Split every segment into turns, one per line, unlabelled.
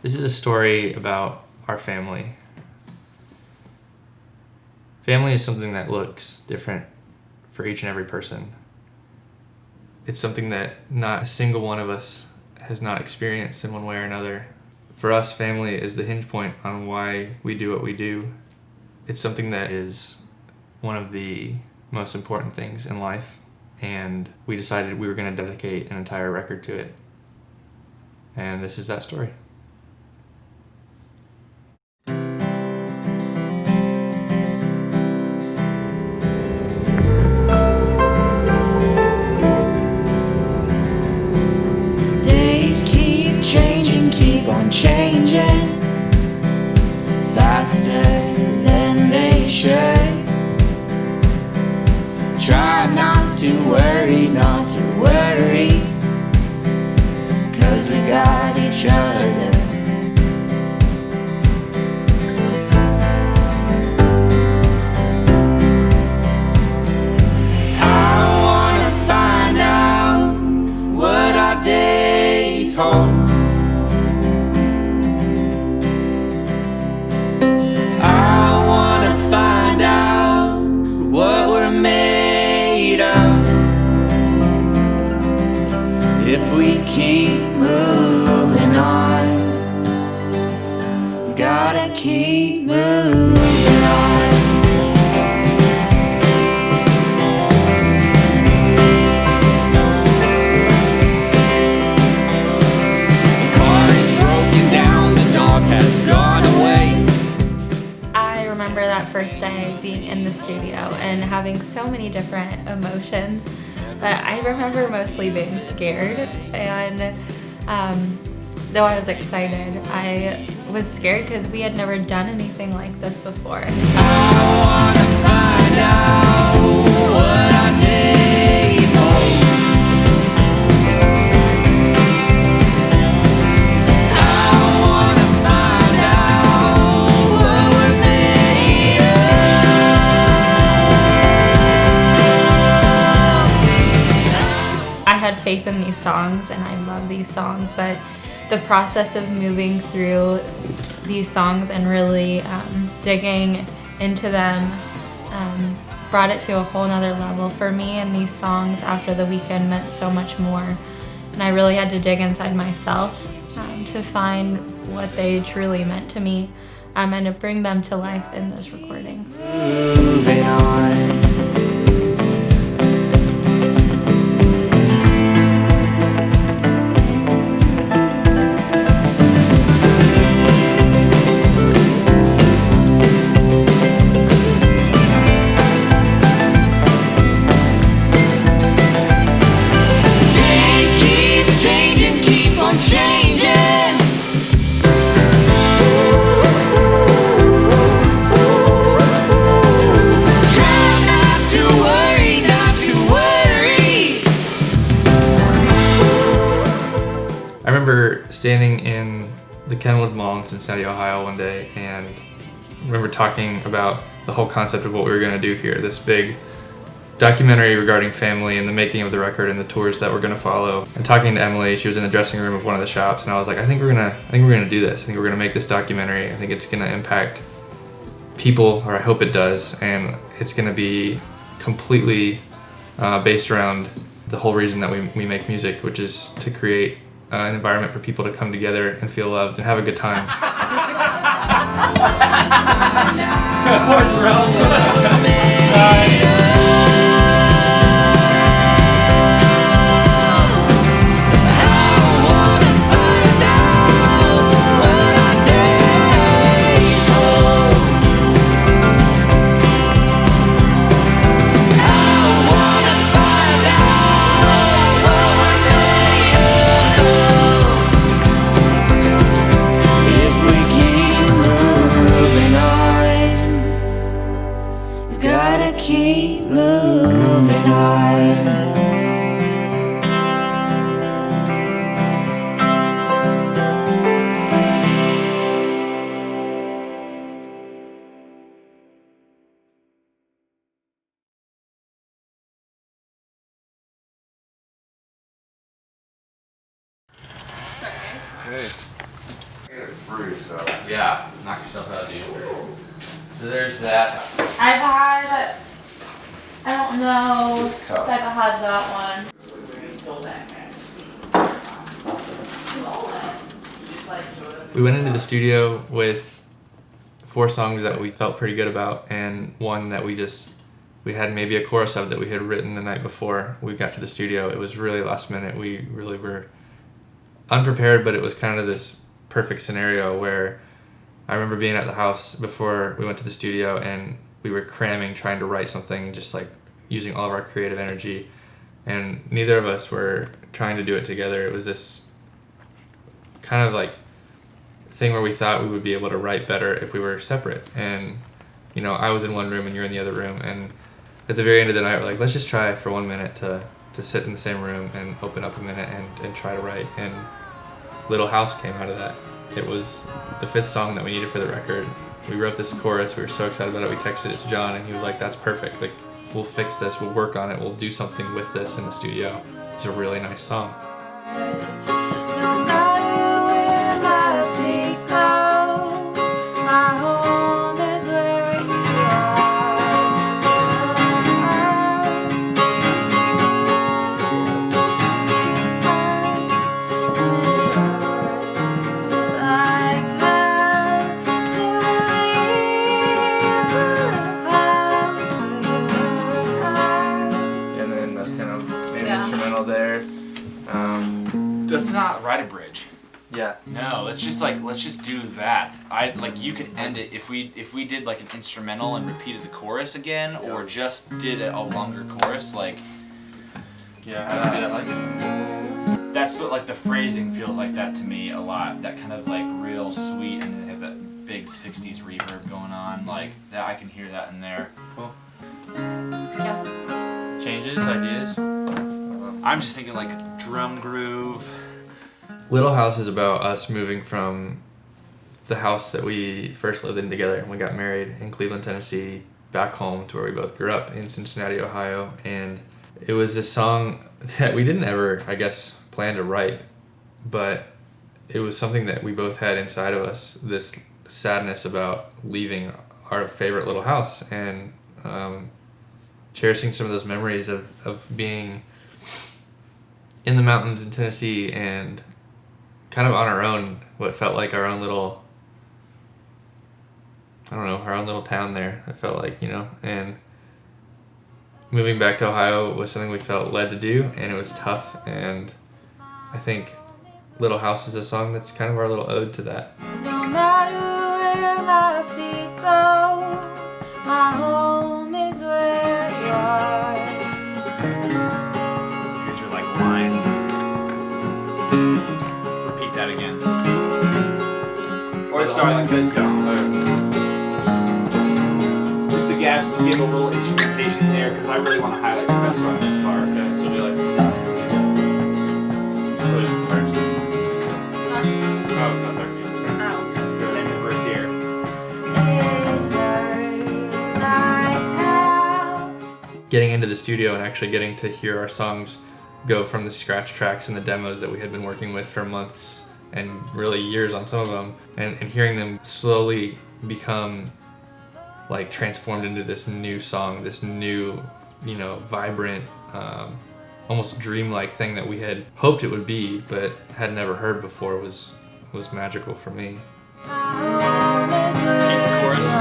This is a story about our family. Family is something that looks different for each and every person. It's something that not a single one of us has not experienced in one way or another. For us, family is the hinge point on why we do what we do. It's something that is one of the most important things in life, and we decided we were going to dedicate an entire record to it. And this is that story.
Days keep changing, keep on changing, faster than they should. Try not to worry, 'cause we got each other. I wanna find out what our days hold. I wanna find out what we're made of. If we keep moving on, we gotta keep moving on. The car is broken down, the dog has gone away.
I remember that first day being in the studio and having so many different emotions, but I remember mostly being scared, and though I was excited, I was scared because we had never done anything like this before.
I wanna find out what our days hold. I wanna find out what we're made of.
I had faith in these songs and I love these songs, but the process of moving through these songs and really digging into them brought it to a whole nother level for me, and these songs after the weekend meant so much more, and I really had to dig inside myself to find what they truly meant to me and to bring them to life in those recordings.
Moving on. Days keep changing, keep on changing. Try not to worry,
I remember standing in the Kenwood Mall in Cincinnati, Ohio one day, and I remember talking about the whole concept of what we were going to do here, this big documentary regarding family and the making of the record and the tours that we're going to follow. And talking to Emily, she was in the dressing room of one of the shops, and I was like, I think we're gonna do this. I think we're gonna make this documentary. I think it's gonna impact people, or I hope it does, and it's gonna be completely based around the whole reason that we make music, which is to create an environment for people to come together and feel loved and have a good time.
If we keep moving on, we gotta keep
free, so.
Yeah, knock yourself out, dude. So there's that.
I've had, I don't know
This cup.
if I've had that one.
We went into the studio with 4 songs that we felt pretty good about, and one that we had maybe a chorus of that we had written the night before we got to the studio. It was really last minute. We really were unprepared, but it was kind of this perfect scenario where I remember being at the house before we went to the studio, and we were cramming, trying to write something, just like using all of our creative energy, and neither of us were trying to do it together. It was this kind of like thing where we thought we would be able to write better if we were separate. And you know, I was in one room and you're in the other room, and at the very end of the night we're like, let's just try for 1 minute to sit in the same room and open up a minute and try to write. And Little House came out of that. It was the 5th song that we needed for the record. We wrote this chorus, we were so excited about it, we texted it to John, and he was like, that's perfect, like we'll fix this, we'll work on it, we'll do something with this in the studio. It's a really nice song.
No matter where my feet go, my home is where you
And then that's kind of maybe
Yeah.
instrumental there.
Let's not write a bridge.
Yeah.
No, let's just do that. You could end it if we did like an instrumental and repeated the chorus again, or just did a longer chorus. Like,
Yeah, how do that
that's what, like, the phrasing feels like that to me a lot. That kind of like real sweet, and then have that big '60s reverb going on. Like that, I can hear that in there.
Cool.
Yeah.
Changes, ideas?
I'm just thinking like drum groove.
Little House is about us moving from the house that we first lived in together when we got married in Cleveland, Tennessee, back home to where we both grew up in Cincinnati, Ohio. And it was this song that we didn't ever, I guess, plan to write, but it was something that we both had inside of us, this sadness about leaving our favorite little house, and cherishing some of those memories of being in the mountains in Tennessee and kind of on our own, what felt like our own little, I don't know, our own little town there. It felt like, you know, and moving back to Ohio was something we felt led to do, and it was tough. And I think Little House is a song that's kind of our little ode to that.
No matter where my feet go, my home is where you are.
Here's your like line. Repeat that again. Or sorry, like the just to give a little instrumentation there, because I really want to highlight Spencer on this part.
Okay, so do like, what is the verse? Oh, not there.
The name of the verse here.
Getting into the studio and actually getting to hear our songs go from the scratch tracks and the demos that we had been working with for months and really years on some of them, and hearing them slowly become like transformed into this new song, this new, you know, vibrant, almost dreamlike thing that we had hoped it would be but had never heard before was magical for me.
Keep the chorus.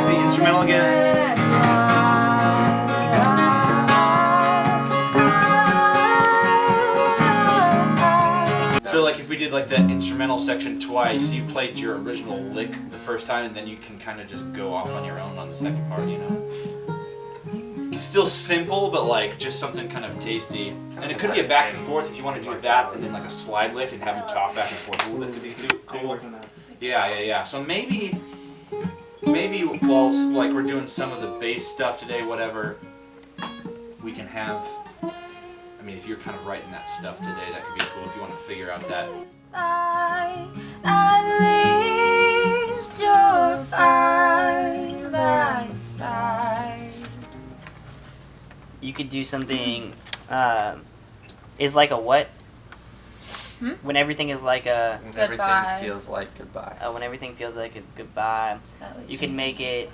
Instrumental again. So like if we did like that instrumental section twice, you played your original lick the first time, and then you can kind of just go off on your own on the second part, you know. It's still simple, but like just something kind of tasty. And it could be a back and forth if you want to do that, and then like a slide lick and have them talk back and forth a little bit could be cool. Yeah. So maybe while like we're doing some of the bass stuff today, whatever, we can have. I mean, if you're kind of writing that stuff today, that could be cool if you want to figure out that.
At least
could do something. Is like a what? When everything is like a.
When
Goodbye.
everything feels like goodbye.
When everything feels like a goodbye. You can make it.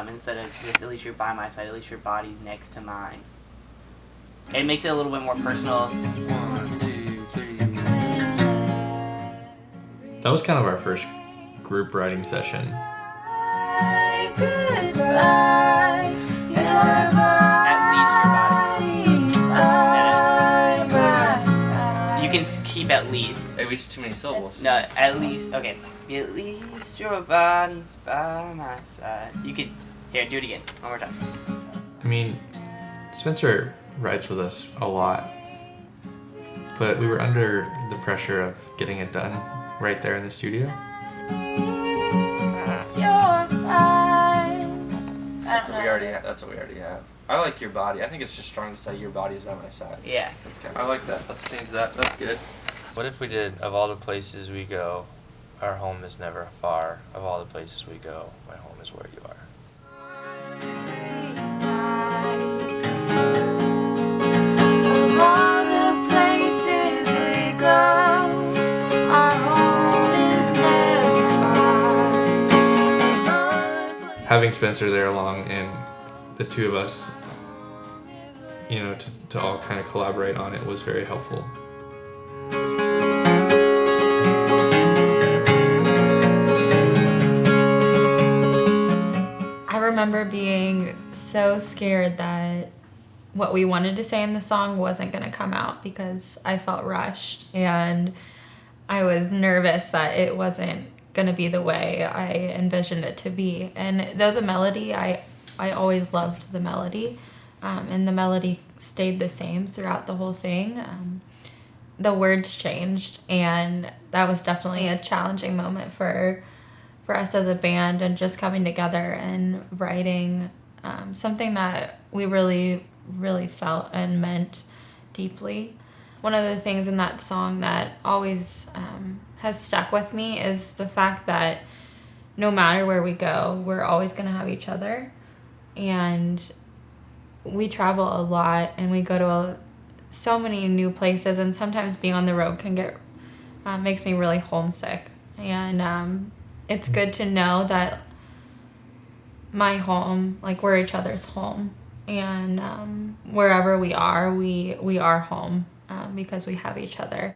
Instead of just at least you're by my side, at least your body's next to mine. It makes it a little bit more personal.
1, 2, 3.
That was kind of our first group writing session.
Goodbye, your
At least your body.
body's by my side.
You can keep at least.
Maybe it's too many syllables.
No, at least. Okay. At least your body's by my side. You could. Here, do it again. One more time.
I mean, Spencer writes with us a lot, but we were under the pressure of getting it done right there in the studio.
That's what we already have. That's what we already have. I like your body. I think it's just strong to say your body is by my side.
Yeah.
That's kind of, I like that. Let's change that. That's good.
What if we did, of all the places we go, our home is never far. Of all the places we go, my home is where you are.
Of all the places we go, our home is never far.
Having Spencer there along and the two of us, you know, to all kind of collaborate on it was very helpful.
I remember being so scared that what we wanted to say in the song wasn't going to come out because I felt rushed and I was nervous that it wasn't going to be the way I envisioned it to be. And though the melody, I always loved the melody, and the melody stayed the same throughout the whole thing. The words changed, and that was definitely a challenging moment for us as a band, and just coming together and writing something that we really, really felt and meant deeply. One of the things in that song that always has stuck with me is the fact that no matter where we go, we're always going to have each other. And we travel a lot, and we go to so many new places, and sometimes being on the road can get makes me really homesick. And it's good to know that my home, like, we're each other's home, and wherever we are home because we have each other.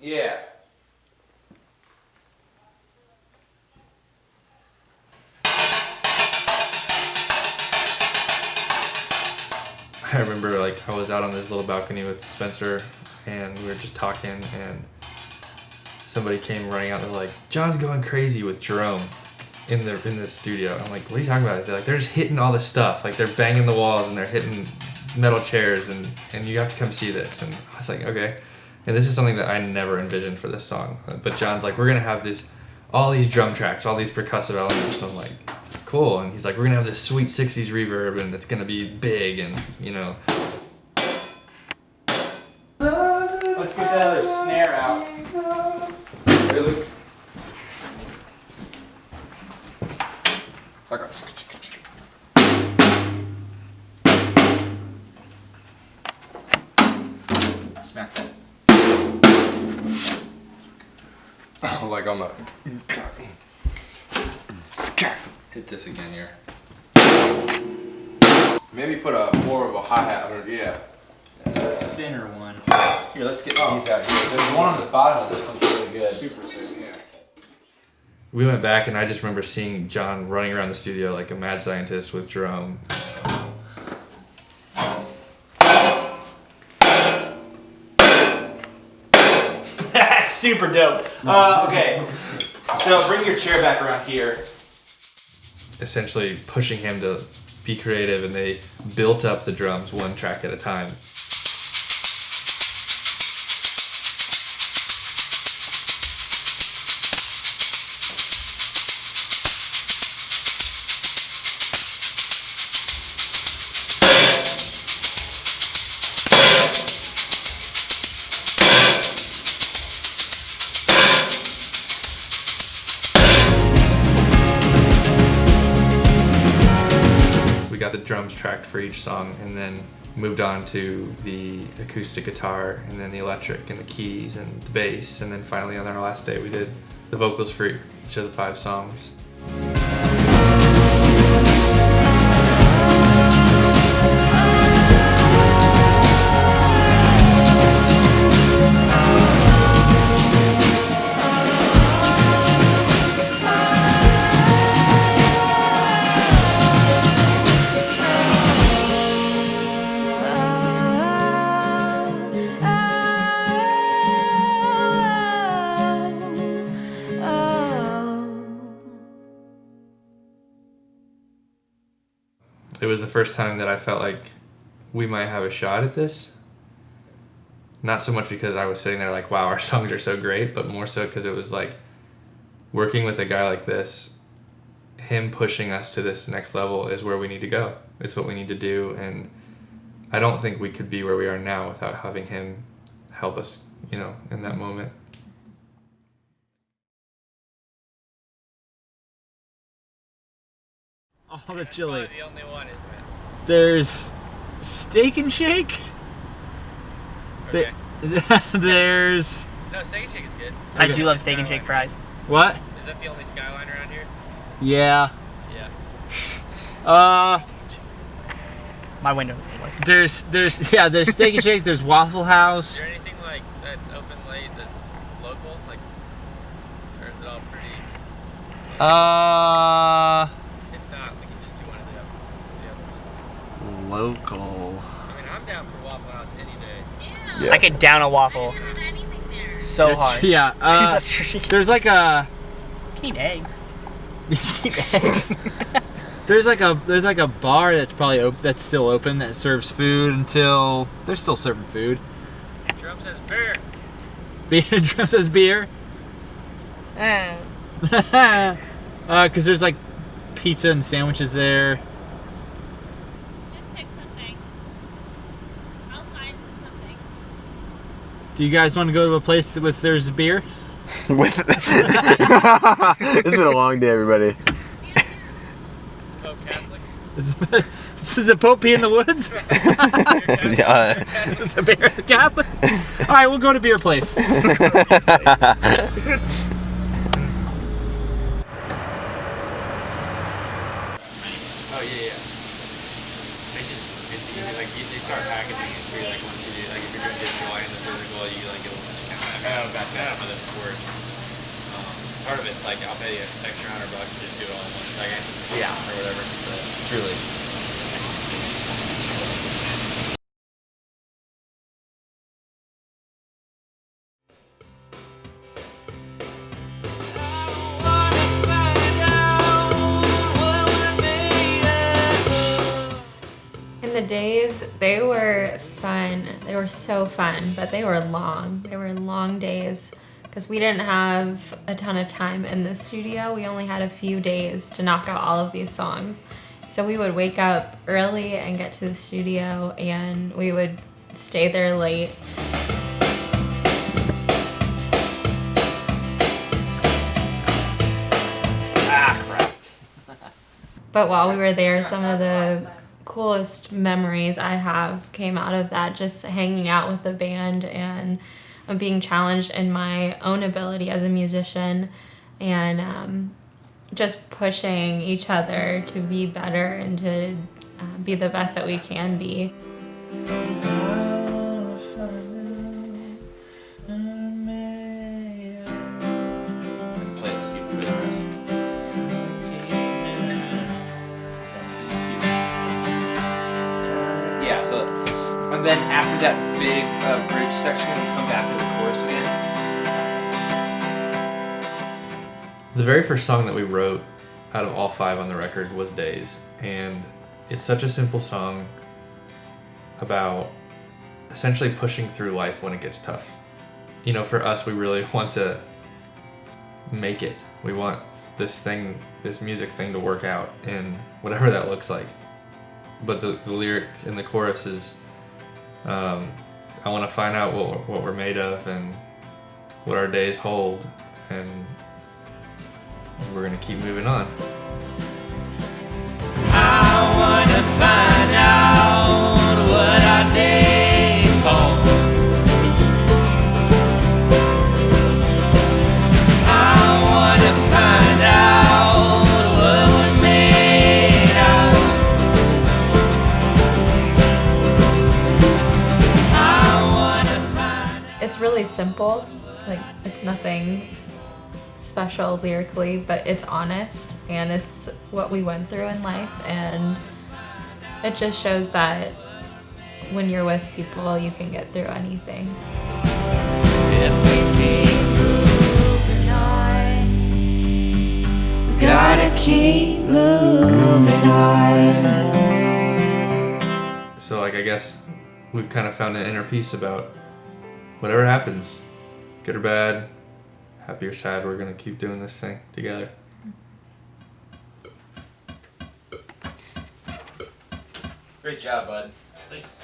Yeah.
I remember, like, I was out on this little balcony with Spencer, and we were just talking, and somebody came running out and they're like, John's going crazy with Jerome in the studio. I'm like, what are you talking about? They're like, they're just hitting all this stuff. Like, they're banging the walls and they're hitting metal chairs, and you have to come see this. And I was like, okay. And this is something that I never envisioned for this song. But John's like, we're going to have all these drum tracks, all these percussive elements. I'm like, cool. And he's like, we're going to have this sweet 60s reverb, and it's going to be big, and, you know.
Let's get that other snare out.
Really? I got.
Smack that.
Oh, like on the.
Hit this again here.
Maybe put more of a hi-hat on it, yeah.
Thinner one. Here, let's get these out here. There's one on the bottom of this one's really good.
Super thin, yeah.
We went back, and I just remember seeing John running around the studio like a mad scientist with Jerome.
That's super dope. Okay. So bring your chair back around here.
Essentially pushing him to be creative, and they built up the drums one track at a time. drums tracked for each song, and then moved on to the acoustic guitar, and then the electric and the keys and the bass, and then finally on our last day we did the vocals for each of the 5 songs. It was the first time that I felt like we might have a shot at this. Not so much because I was sitting there like, wow, our songs are so great, but more so because it was like working with a guy like this, him pushing us to this next level is where we need to go. It's what we need to do. And I don't think we could be where we are now without having him help us, you know, in that moment.
All the chili.
The only one, isn't it?
There's Steak and Shake.
Okay.
There's
No, Steak and Shake is good.
I do love Steak and Shake fries.
what?
Is that the only Skyline around here?
Yeah.
Yeah.
My window.
There's Steak and Shake. There's Waffle
Is
House.
there anything like that's open late that's local? Like, or is it all pretty? If not, we can just do one of the others.
Local.
I mean, I'm down for Waffle House any day.
Yeah.
I could down a waffle so hard.
Yeah. There's like a.
You can eat eggs.
There's like a bar that's probably that's still open that serves food until they're still serving food.
Drum says beer.
Drum says beer. Because there's like pizza and sandwiches there.
Just pick something. I'll find something.
Do you guys want to go to a place with there's beer?
It's been a long day, everybody.
It's Pope Catholic.
Is it Pope Pee in the Woods?
Yeah.
Is it beer Catholic? All right, we'll go to beer place.
Oh yeah. It's easy. Like you start packaging it too. Like once you do, like if you're doing digital and the physical, you like get a bunch of kind of. I don't know about that, how this works. Part of it's like I'll pay you extra $100 to just do it all in 1 second.
Yeah.
Or whatever. But
Truly.
In the days, they were fun. They were so fun, but they were long. They were long days because we didn't have a ton of time in the studio. We only had a few days to knock out all of these songs. So we would wake up early and get to the studio, and we would stay there late.
Crap.
But while we were there, some of the coolest memories I have came out of that, just hanging out with the band and being challenged in my own ability as a musician, and just pushing each other to be better and to be the best that we can be.
play it for the rest. Yeah. So, and then after that big bridge section, we come back to the chorus again.
The very first song that we wrote out of all 5 on the record was Days, and it's such a simple song about essentially pushing through life when it gets tough. You know, for us, we really want to make it. We want this music thing to work out, and whatever that looks like. But the lyric in the chorus is, I want to find out what we're made of and what our days hold, and we're gonna keep moving on.
I wanna find out what our days hold. I wanna find out what we're made of. I wanna find out.
It's really simple. Like, it's nothing special lyrically, but it's honest and it's what we went through in life, and it just shows that when you're with people, you can get through anything.
If we keep moving on, we gotta keep moving on.
So like I guess we've kind of found an inner peace about whatever happens, good or bad, happy or sad, we're gonna keep doing this thing together.
Great job, bud.
Thanks.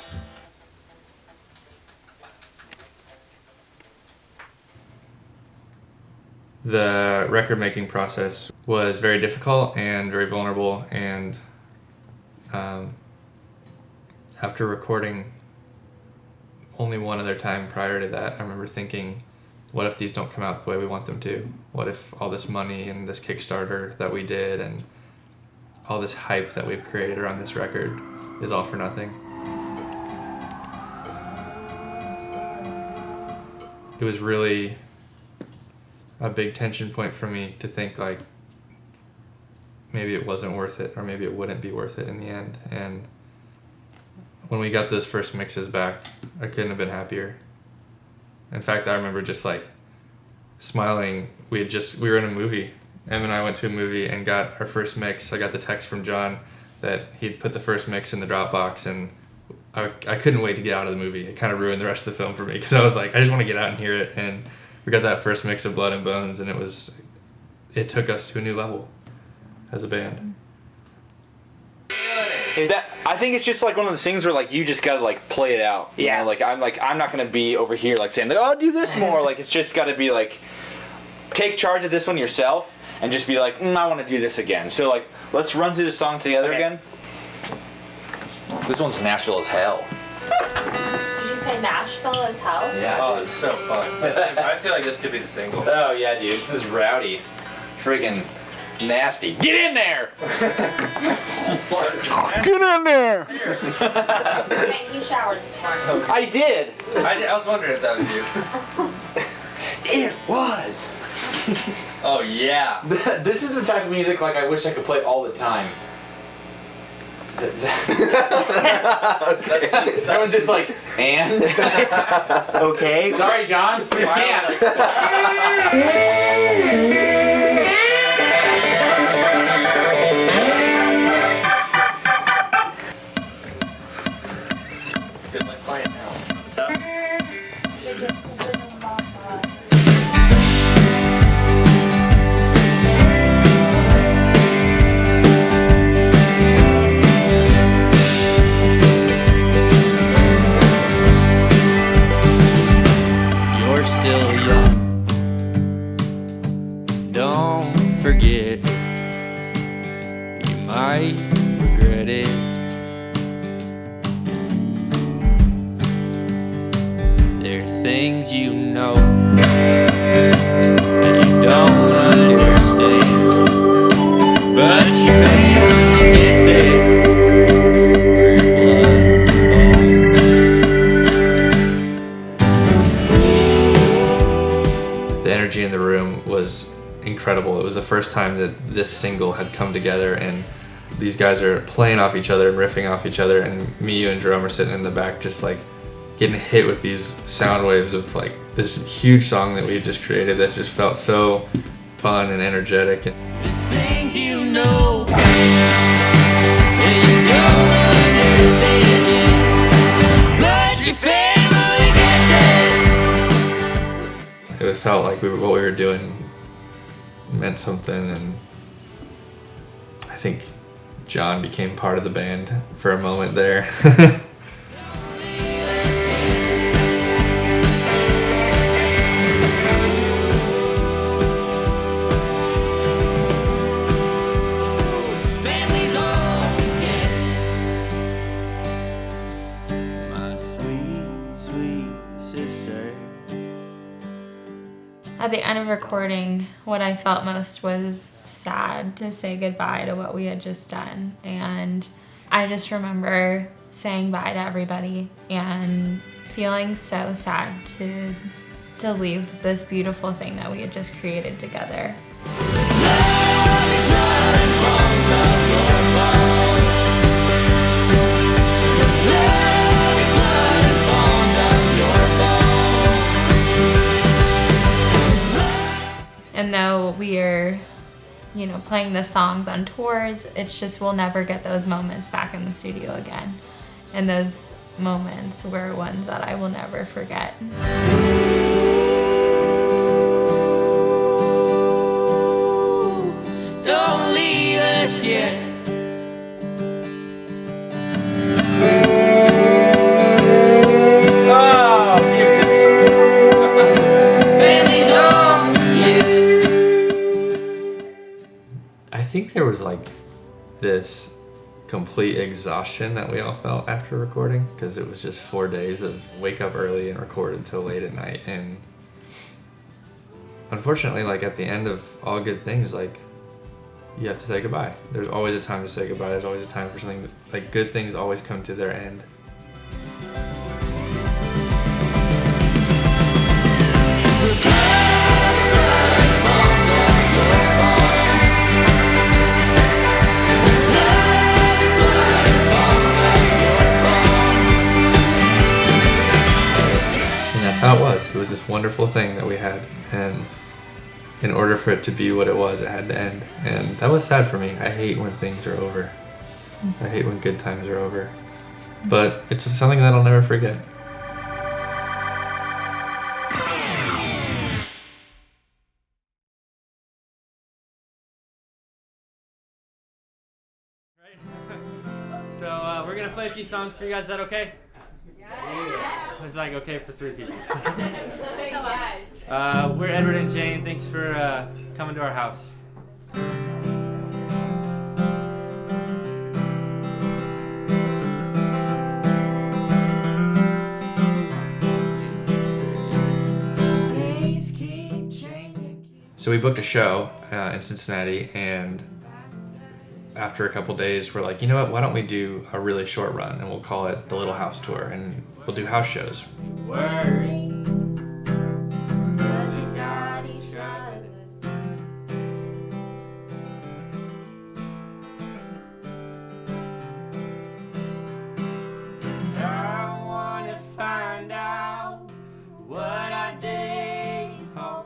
The record making process was very difficult and very vulnerable, and after recording only one other time prior to that, I remember thinking, what if these don't come out the way we want them to? What if all this money and this Kickstarter that we did and all this hype that we've created around this record is all for nothing? It was really a big tension point for me to think like maybe it wasn't worth it, or maybe it wouldn't be worth it in the end. And when we got those first mixes back, I couldn't have been happier. In fact, I remember just like smiling. We were in a movie. Em and I went to a movie and got our first mix. I got the text from John that he'd put the first mix in the Dropbox, and I couldn't wait to get out of the movie. It kind of ruined the rest of the film for me because I was like, I just want to get out and hear it. And we got that first mix of Blood and Bones, and it took us to a new level as a band.
I think it's just like one of those things where like you just gotta like play it out. You know? Like I'm not gonna be over here like saying like, oh, do this more. Like it's just gotta be like, take charge of this one yourself and just be like, I want to do this again. So like, let's run through the song together again. This one's Nashville as hell.
Did you say Nashville as hell?
Yeah.
Oh, it's so fun. I feel like this could be the single.
Oh yeah, dude. This is rowdy. Friggin' nasty. Get in there! Get in there!
Okay, you showered this morning.
I did.
I was wondering if that was you.
It was.
Oh yeah.
This is the type of music like I wish I could play all the time. That one's just like, and? Okay. Sorry, John. You can't.
Good luck playing now.
You're still young. Don't forget, you might regret it. There are things you know that you don't understand, but your family gets it.
The energy in the room was incredible. It was the first time that this single had come together, and these guys are playing off each other and riffing off each other, and me, you, and Jerome are sitting in the back just like getting hit with these sound waves of like this huge song that we had just created that just felt so fun and energetic. And
There's things you know that you don't understand yet, but your family gets it.
it felt like what we were doing meant something, and I think John became part of the band for a moment there.
Families all get
At the end of recording, what I felt most was sad to say goodbye to what we had just done. And I just remember saying bye to everybody and feeling so sad to leave this beautiful thing that we had just created together. And though we are, playing the songs on tours, it's just we'll never get those moments back in the studio again. And those moments were ones that I will never forget.
Don't leave us yet. Family's on,
I think there was like this complete exhaustion that we all felt after recording, because it was just 4 days of wake up early and record until late at night. And unfortunately, like at the end of all good things, like you have to say goodbye. There's always a time to say goodbye. There's always a time for something like good things always come to their end. That's how it was. It was this wonderful thing that we had, and in order for it to be what it was, it had to end. And that was sad for me. I hate when things are over. I hate when good times are over. But it's just something that I'll never forget.
So we're gonna play a few songs for you guys. Is that okay? Yeah. It's like okay for 3 people. We're Edward and Jane. Thanks for coming to our house.
So we booked a show in Cincinnati, and after a couple days, we're like, you know what, why don't we do a really short run, and we'll call it the Little House Tour, and we'll do house shows.
I wanna find out what our days hold.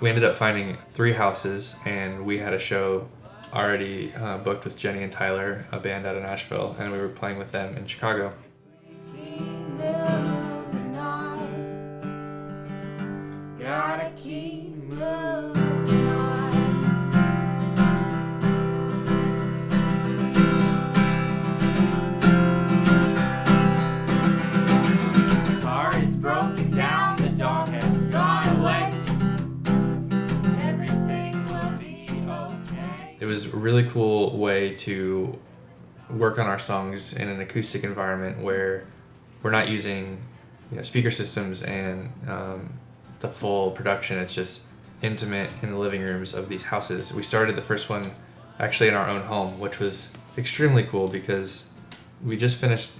We ended up finding 3 houses, and we had a show already booked with Jenny and Tyler, a band out of Nashville, and we were playing with them in Chicago.
Gotta keep moving on. The car is broken down, the dog has gone away. Everything will be okay.
It was a really cool way to work on our songs in an acoustic environment where we're not using speaker systems and the full production. It's just intimate in the living rooms of these houses. We started the first one actually in our own home, which was extremely cool because we just finished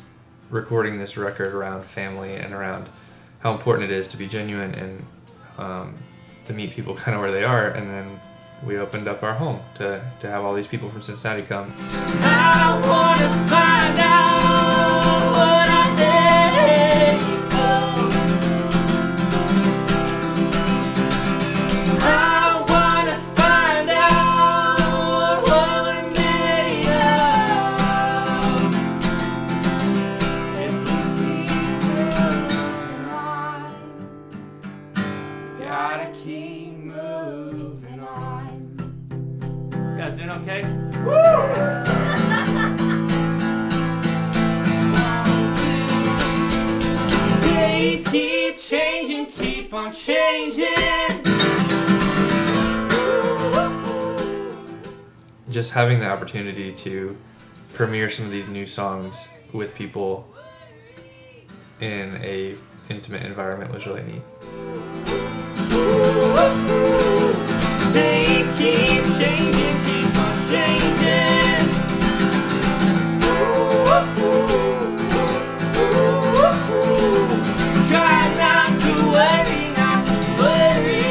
recording this record around family and around how important it is to be genuine and to meet people kind of where they are. And then we opened up our home to have all these people from Cincinnati come.
I wanna find out what our days hold. I wanna find out what we're made of. If we keep moving on, gotta keep moving on.
You guys doing okay?
Days keep changing, keep on changing.
Just having the opportunity to premiere some of these new songs with people in a intimate environment was really neat.
Days keep changing, keep on changing. Try not to worry, not to worry.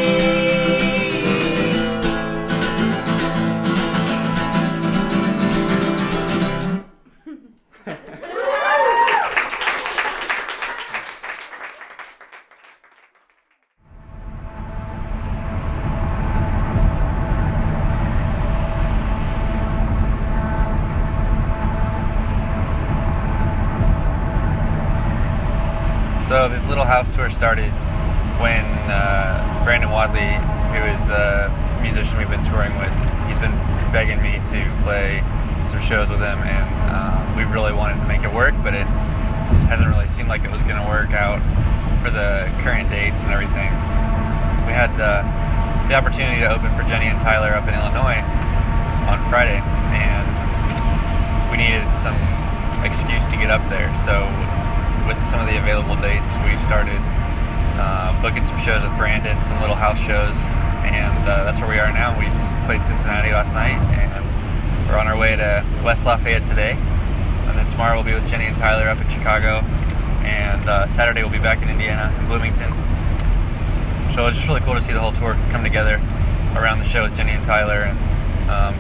So this little house tour started when Brandon Wadley, who is the musician we've been touring with, he's been begging me to play some shows with him, and we've really wanted to make it work, but it hasn't really seemed like it was going to work out for the current dates and everything. We had the opportunity to open for Jenny and Tyler up in Illinois on Friday, and we needed some excuse to get up there, so with some of the available dates, we started booking some shows with Brandon, some little house shows, and that's where we are now. We played Cincinnati last night, and we're on our way to West Lafayette today, and then tomorrow we'll be with Jenny and Tyler up in Chicago, and Saturday we'll be back in Indiana, in Bloomington. So it's just really cool to see the whole tour come together around the show with Jenny and Tyler, and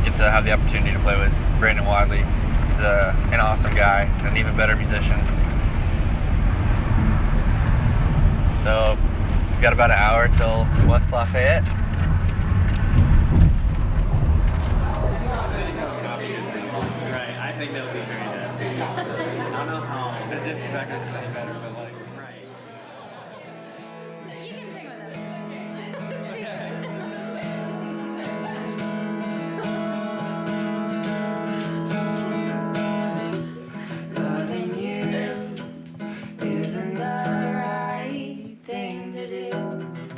get to have the opportunity to play with Brandon Wadley. He's an awesome guy, an even better musician. So we've got about an hour till West Lafayette.
Right, I think that'll be very good. I don't know how. As if tobacco's any better, but like. Right.
You can sing with us. Loving you isn't the right thing to do.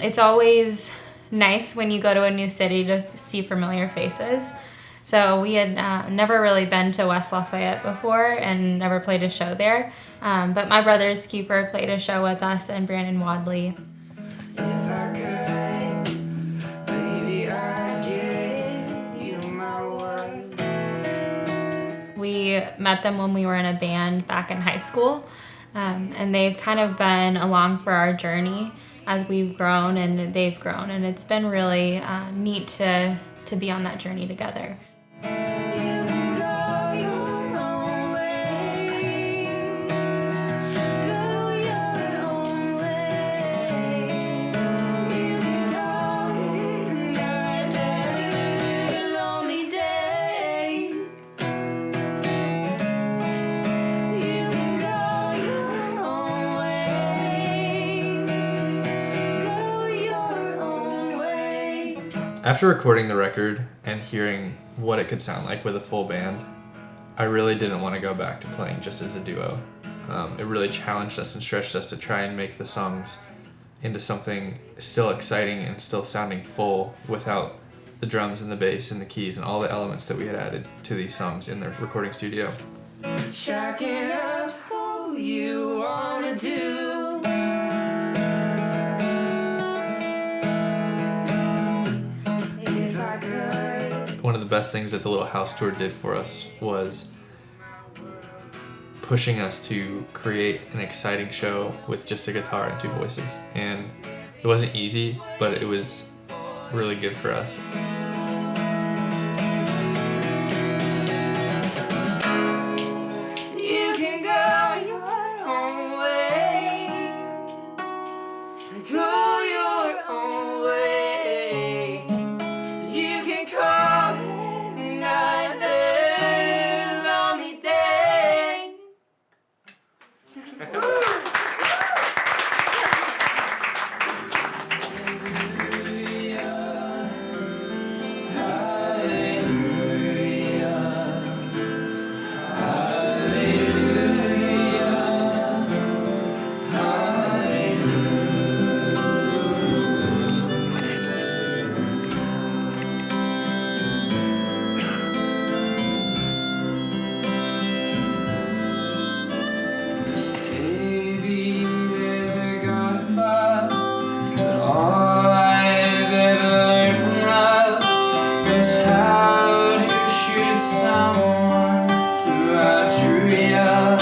It's always nice when you go to a new city to see familiar faces. So we had never really been to West Lafayette before and never played a show there. But my brothers Keeper played a show with us and Brandon Wadley.
If I could, baby, I'd give you my word.
We met them when we were in a band back in high school. And they've kind of been along for our journey as we've grown and they've grown. And it's been really neat to be on that journey together.
You can go your own way. Go your own way. You can go another lonely day. You can go your own way. Go your own way.
After recording the record and hearing what it could sound like with a full band, I really didn't want to go back to playing just as a duo. It really challenged us and stretched us to try and make the songs into something still exciting and still sounding full without the drums and the bass and the keys and all the elements that we had added to these songs in the recording studio.
Shark it up, so you wanna do. If I could.
One of the best things that the Little House Tour did for us was pushing us to create an exciting show with just a guitar and two voices. And it wasn't easy, but it was really good for us.
You can go your own way. Go your own way. You can call it another lonely day.
someone who outdrew ya.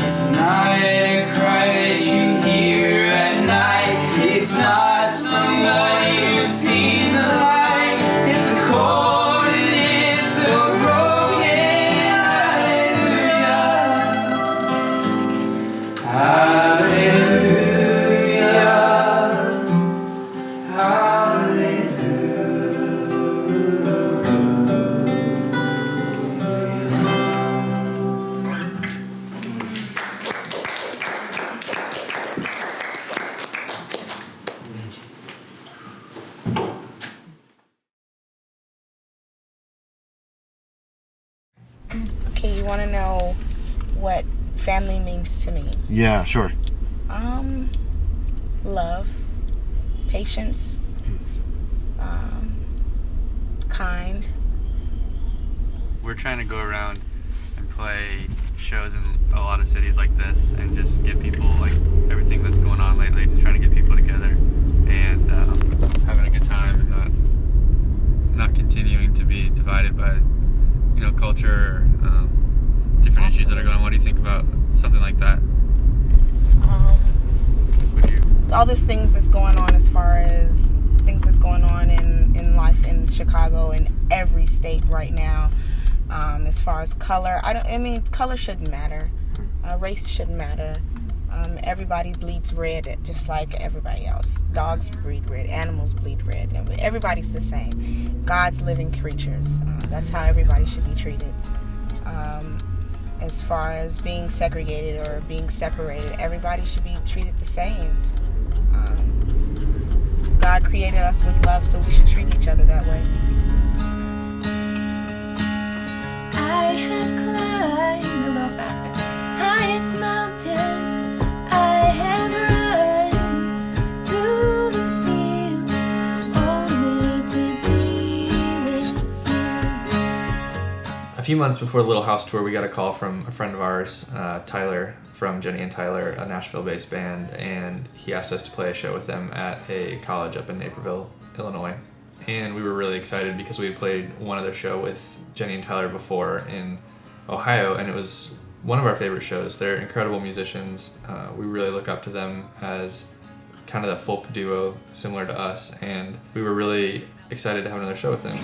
It's not a cry that you hear at night. It's not somebody who's seen the light. It's a cold and it's a broken hallelujah. Hallelujah.
Okay, you want to know what family means to me?
Yeah, sure.
Love, patience, kind.
We're trying to go around and play shows in a lot of cities like this and just get people, like everything that's going on lately, just trying to get people together and having a good time and not continuing to be divided by, you know, culture or different issues that are going on. What do you think about something like that?
All these things that's going on as far as things that's going on in life in Chicago and every state right now, as far as color, I mean color shouldn't matter, race shouldn't matter. Everybody bleeds red just like everybody else. Dogs bleed red, animals bleed red. Everybody's the same. God's living creatures. That's how everybody should be treated. As far as being segregated or being separated, everybody should be treated the same. God created us with love, so we should treat each other that way.
I have climbed a little faster. Highest mountain. I have run through the fields only to be with you.
A few months before the Little House tour, we got a call from a friend of ours, Tyler, from Jenny and Tyler, a Nashville-based band, and he asked us to play a show with them at a college up in Naperville, Illinois. And we were really excited because we had played one other show with Jenny and Tyler before in Ohio, and it was one of our favorite shows. They're incredible musicians. We really look up to them as kind of that folk duo similar to us, and we were really excited to have another show with them.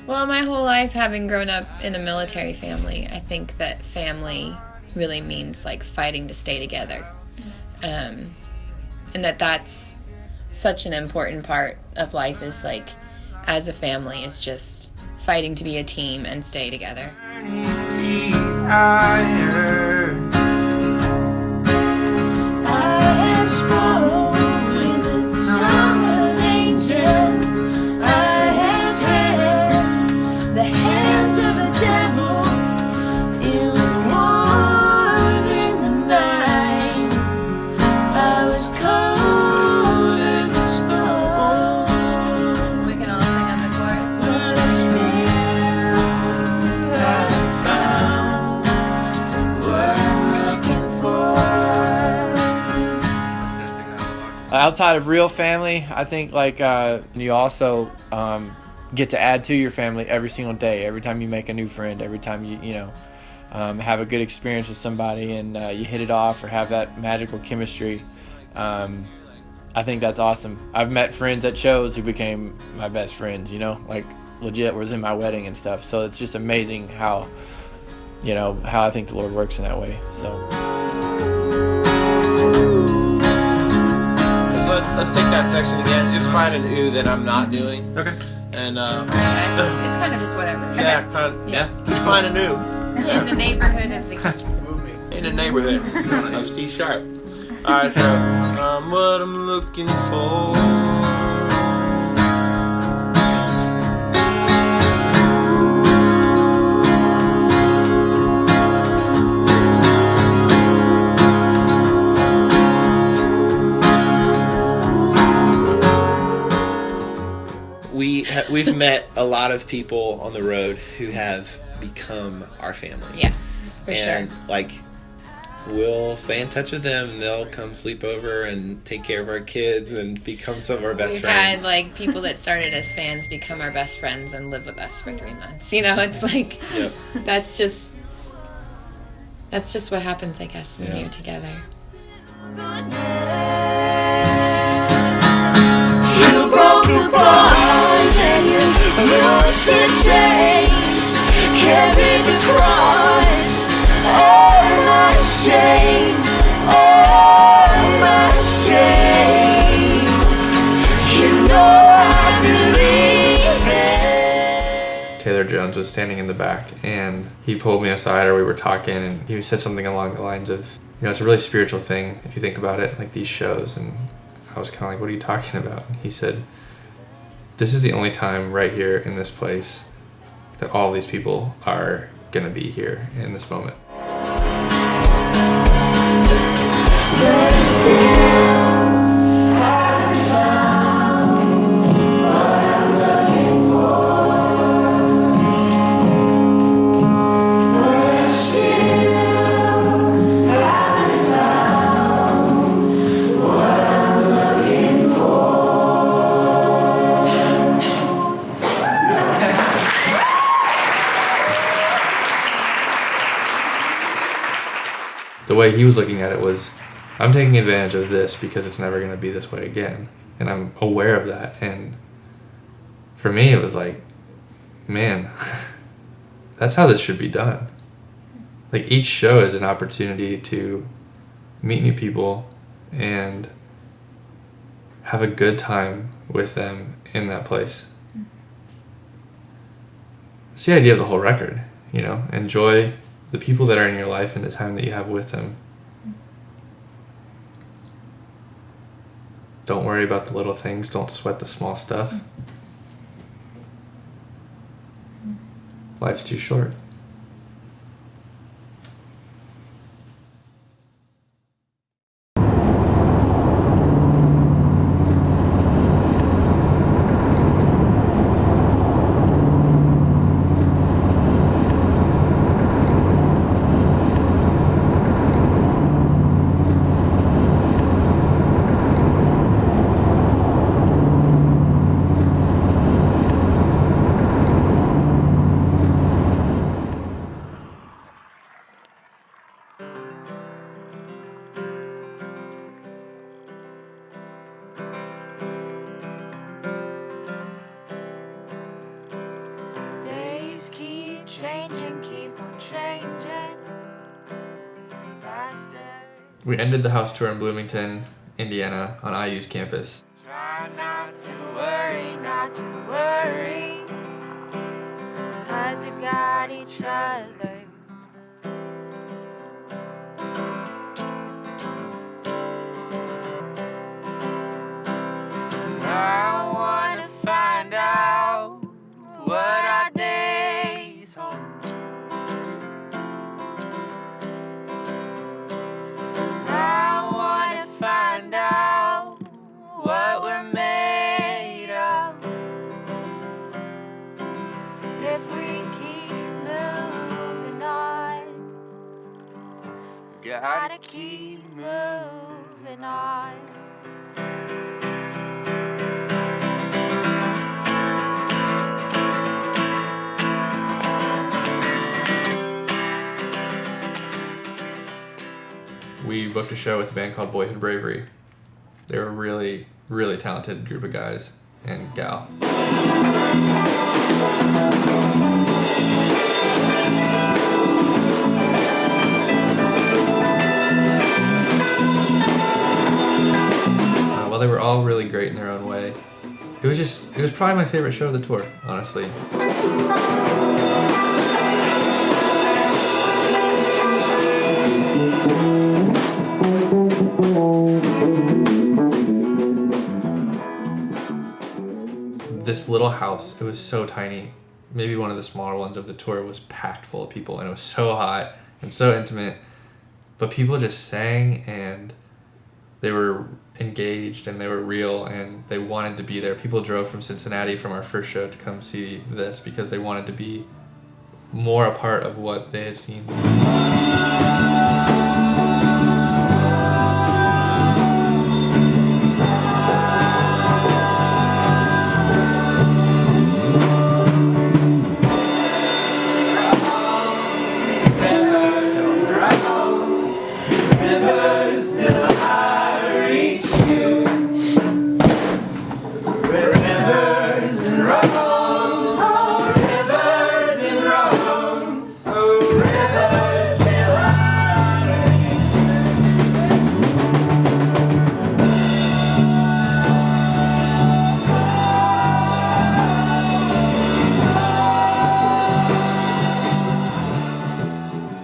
Well, my whole life, having grown up in a military family, I think that family really means like fighting to stay together. And that's such an important part of life, is like, as a family, is just fighting to be a team and stay together.
Outside of real family, I think like you also get to add to your family every single day. Every time you make a new friend, every time you have a good experience with somebody and you hit it off or have that magical chemistry. I think that's awesome. I've met friends at shows who became my best friends. Like legit was in my wedding and stuff. So it's just amazing how I think the Lord works in that way. So.
Let's take that section again. Just find an ooh that I'm not doing. Okay. And
It's kind of just whatever.
yeah, just find an ooh.
In the neighborhood of the
In the neighborhood of C sharp. All right, so what I'm looking for. we've met a lot of people on the road who have become our family.
Yeah, for
and
sure.
like we'll stay in touch with them, and they'll come sleep over and take care of our kids and become some of our best
We've
friends.
had like people that started as fans become our best friends and live with us for 3 months. You know, it's like
Yep.
that's just what happens, I guess, when
Yeah.
you're together.
You broke the bonds and you used to change. Carry the cross, all my shame, all my shame. You know I believe it.
Taylor Jones was standing in the back, and he pulled me aside, or we were talking, and he said something along the lines of, it's a really spiritual thing if you think about it, like these shows. And I was kind of like, what are you talking about? And he said, this is the only time right here in this place that all these people are gonna be here in this moment. The way he was looking at it was, I'm taking advantage of this because it's never going to be this way again. And I'm aware of that. And for me, it was like, man, that's how this should be done. Like, each show is an opportunity to meet new people and have a good time with them in that place. It's the idea of the whole record, enjoy the people that are in your life and the time that you have with them. Don't worry about the little things. Don't sweat the small stuff. Life's too short.
Days keep changing, keep on changing faster.
We ended the house tour in Bloomington, Indiana, on IU's campus.
Try not to worry, not to worry, 'cause we've got each other. I wanna find out what our days hold. I wanna find out what we're made of. If we keep moving on, gotta keep moving on.
We booked a show with a band called Boyhood Bravery. They were a really, really talented group of guys and gal. While they were all really great in their own way, it was probably my favorite show of the tour, honestly. This little house, it was so tiny. Maybe one of the smaller ones of the tour was packed full of people, and it was so hot and so intimate. But people just sang, and they were engaged and they were real and they wanted to be there. People drove from Cincinnati from our first show to come see this because they wanted to be more a part of what they had seen.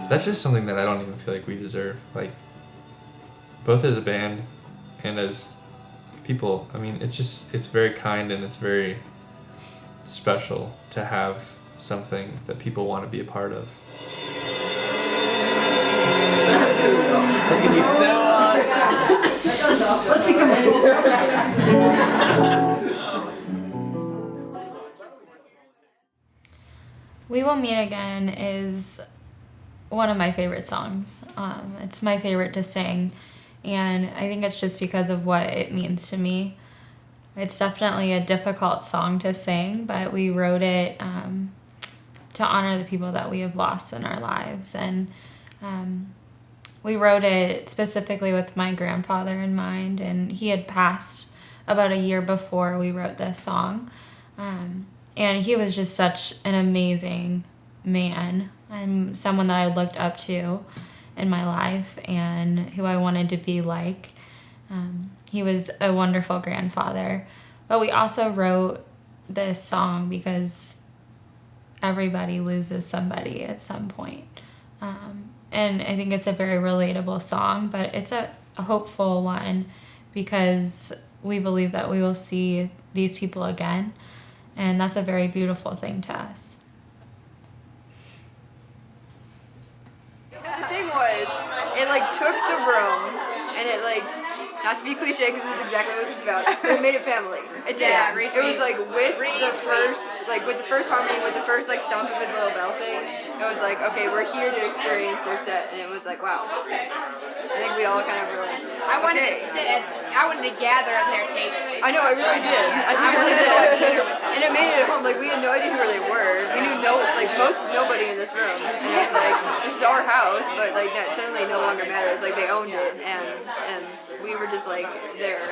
That's just something that I don't even feel like we deserve. Like, both as a band and as people, I mean, it's very kind and it's very special to have something that people want to be a part of.
That's gonna be so awesome. Let's become
We Will Meet Again is one of my favorite songs. It's my favorite to sing, and I think it's just because of what it means to me. It's definitely a difficult song to sing, but we wrote it to honor the people that we have lost in our lives, and we wrote it specifically with my grandfather in mind, and he had passed about a year before we wrote this song, and he was just such an amazing man and someone that I looked up to in my life and who I wanted to be like. He was a wonderful grandfather. But we also wrote this song because everybody loses somebody at some point. And I think it's a very relatable song, but it's a hopeful one because we believe that we will see these people again. And that's a very beautiful thing to us.
The thing was, it like took the room, and it like, not to be cliche because this is exactly what this is about, but it made it family. It did.
Yeah,
It was like with the first harmony, with the first like stomp of his little bell thing, it was like, okay, we're here to experience their set, and it was like, wow. I think we all kind of were like,
I wanted to gather at their table.
I know, I really did. I seriously did. And it made it at home. Like, we had no idea who they were. We knew nobody in this room. And it was like, this is our house, but like that suddenly no longer matters. Like, they owned it, and we were just like there.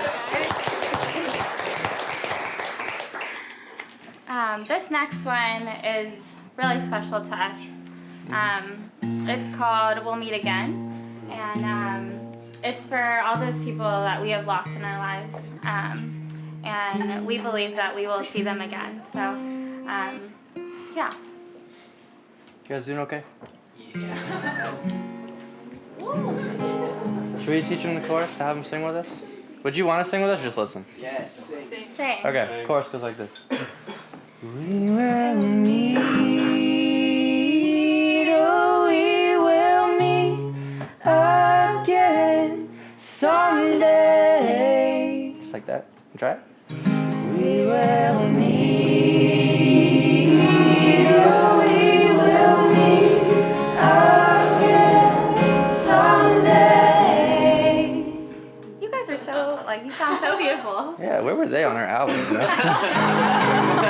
This next one is really special to us. It's called We'll Meet Again. And it's for all those people that we have lost in our lives. And we believe that we will see them again. So, yeah.
You guys doing okay? Yeah. Should we teach them the chorus to have them sing with us? Would you want to sing with us or just listen?
Yes. Sing.
Okay, chorus goes like this. We will meet, oh, we will meet again someday. Just like that. Try it. We will meet, oh, we will meet again someday.
You guys are so, you sound so beautiful.
Yeah, where were they on our album? You know?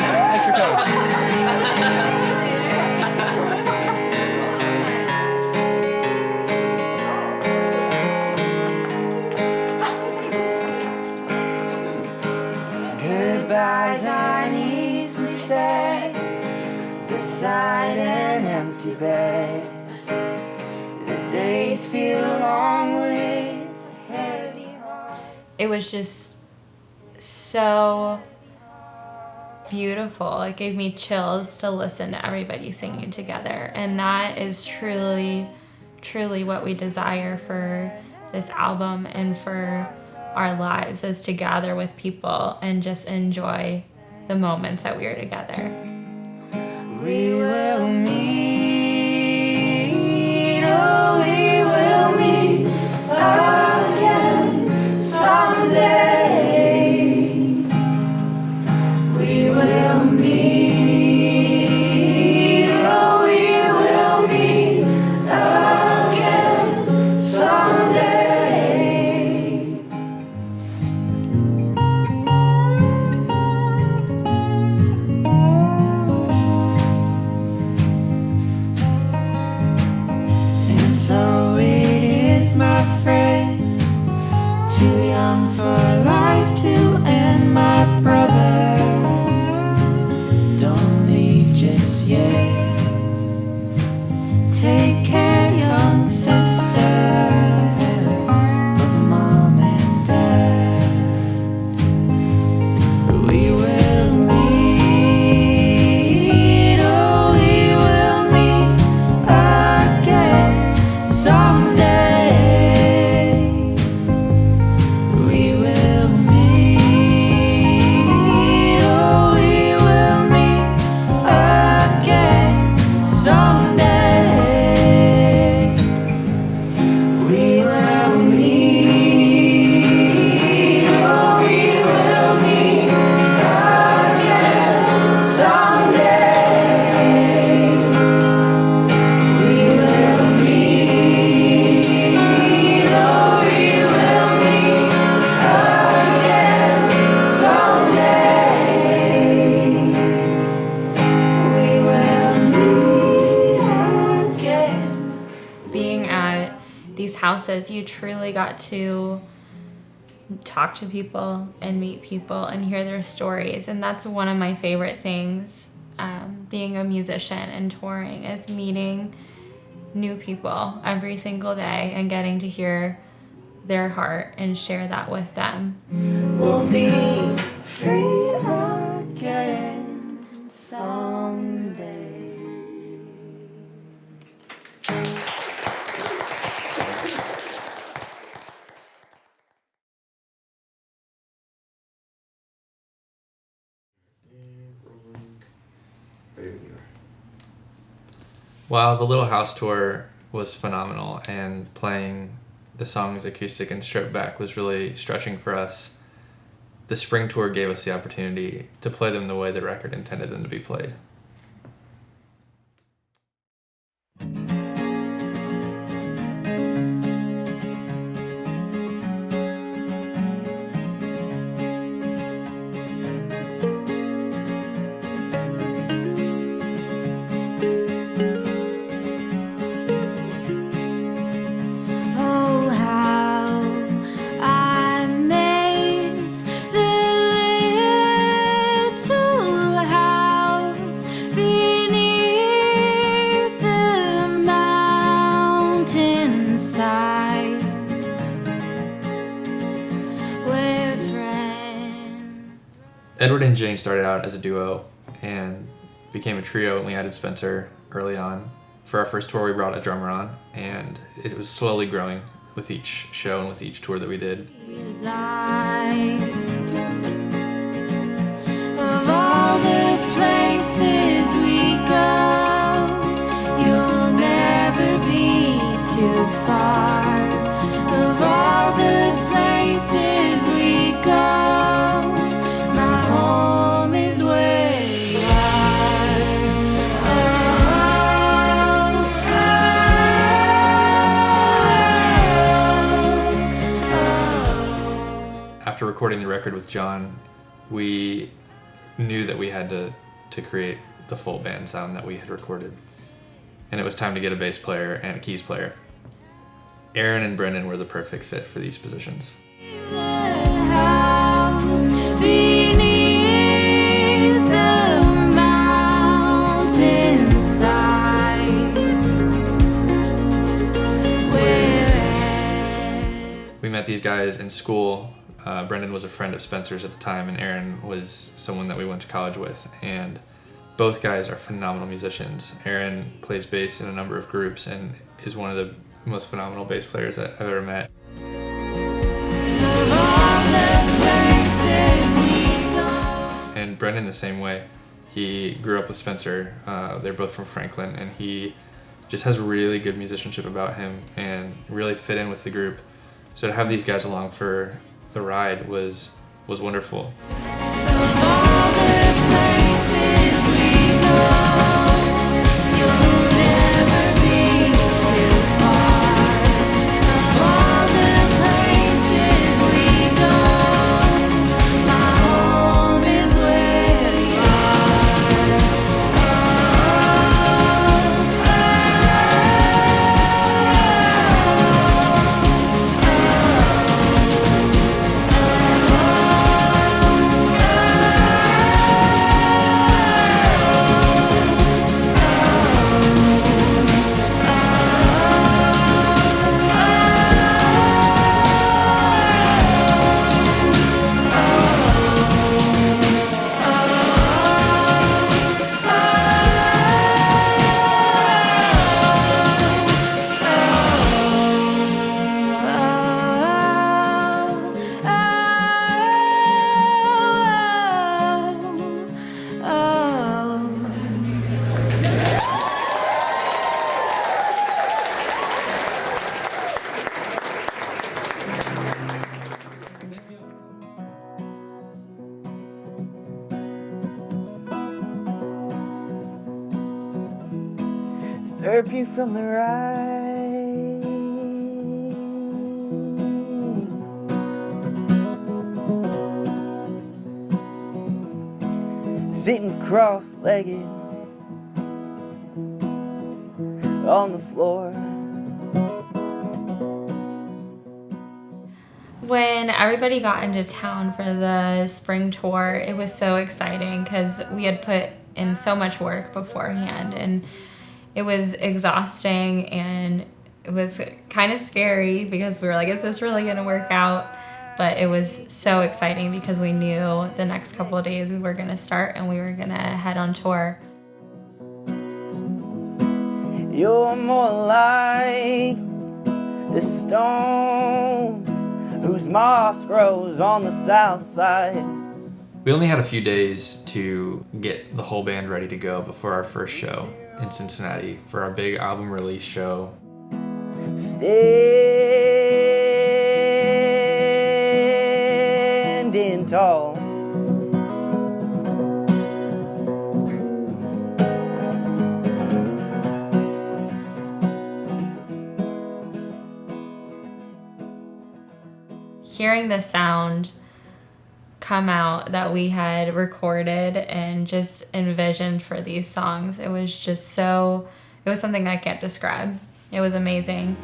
Thanks for coming.
Goodbyes aren't easy said beside an empty bed. The days feel long with heavy heart.
It was just so beautiful. It gave me chills to listen to everybody singing together. And that is truly, truly what we desire for this album and for our lives, is to gather with people and just enjoy the moments that we are together.
We will meet, oh, we will meet again we will meet. Oh, we will meet again someday. And so it is, my friend, too young for life to end, my brother. Don't leave just yet. Take care, young sister, of mom and dad. We will meet, oh, we will meet again someday. We will meet, oh, we will meet again someday. We will meet, oh, we will meet again someday. We will meet, oh, we will meet again someday. We will meet again.
Being at these houses, you truly got to talk to people and meet people and hear their stories. And that's one of my favorite things, being a musician and touring, is meeting new people every single day and getting to hear their heart and share that with them.
We'll be free again someday.
Wow, the Little House tour was phenomenal, and playing the songs acoustic and stripped back was really stretching for us. The spring tour gave us the opportunity to play them the way the record intended them to be played.
Oh, how I miss the little house beneath the mountainside, where friends.
Edward and Jane started out as a duo and became a trio, and we added Spencer early on. For our first tour, we brought a drummer on, and it was slowly growing with each show and with each tour that we did.
Eyes of all the places we go, you'll never be too far. Of all the places we go, my home is where you are.
After recording the record with John, we knew that we had to create the full band sound that we had recorded. And it was time to get a bass player and a keys player. Aaron and Brendan were the perfect fit for these positions.
Beneath the mountainside,
We met these guys in school. Brendan was a friend of Spencer's at the time, and Aaron was someone that we went to college with. And both guys are phenomenal musicians. Aaron plays bass in a number of groups and is one of the most phenomenal bass players that I've ever met. And Brendan the same way. He grew up with Spencer. They're both from Franklin, and he just has really good musicianship about him and really fit in with the group. So to have these guys along for the ride was wonderful.
of all the slurp you from the right. Sitting cross-legged on the floor.
When everybody got into town for the spring tour, it was so exciting because we had put in so much work beforehand, and it was exhausting and it was kind of scary because we were like, is this really going to work out? But it was so exciting because we knew the next couple of days we were going to start and we were going to head on tour.
You're more like the stone whose moss grows on the south side.
We only had a few days to get the whole band ready to go before our first show in Cincinnati for our big album release show.
Standing tall.
Hearing the sound come out that we had recorded and just envisioned for these songs, it was something I can't describe. It was amazing.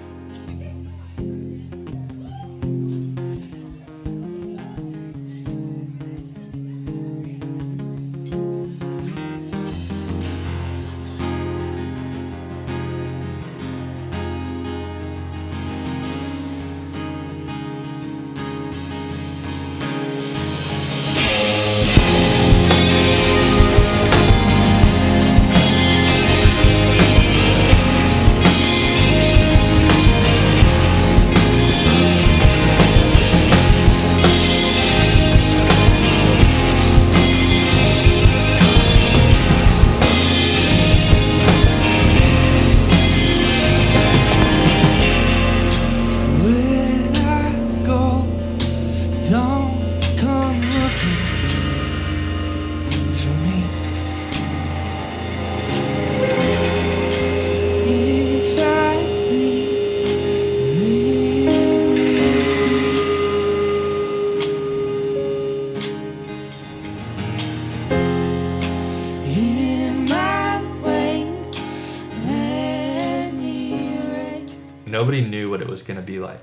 Nobody knew what it was going to be like.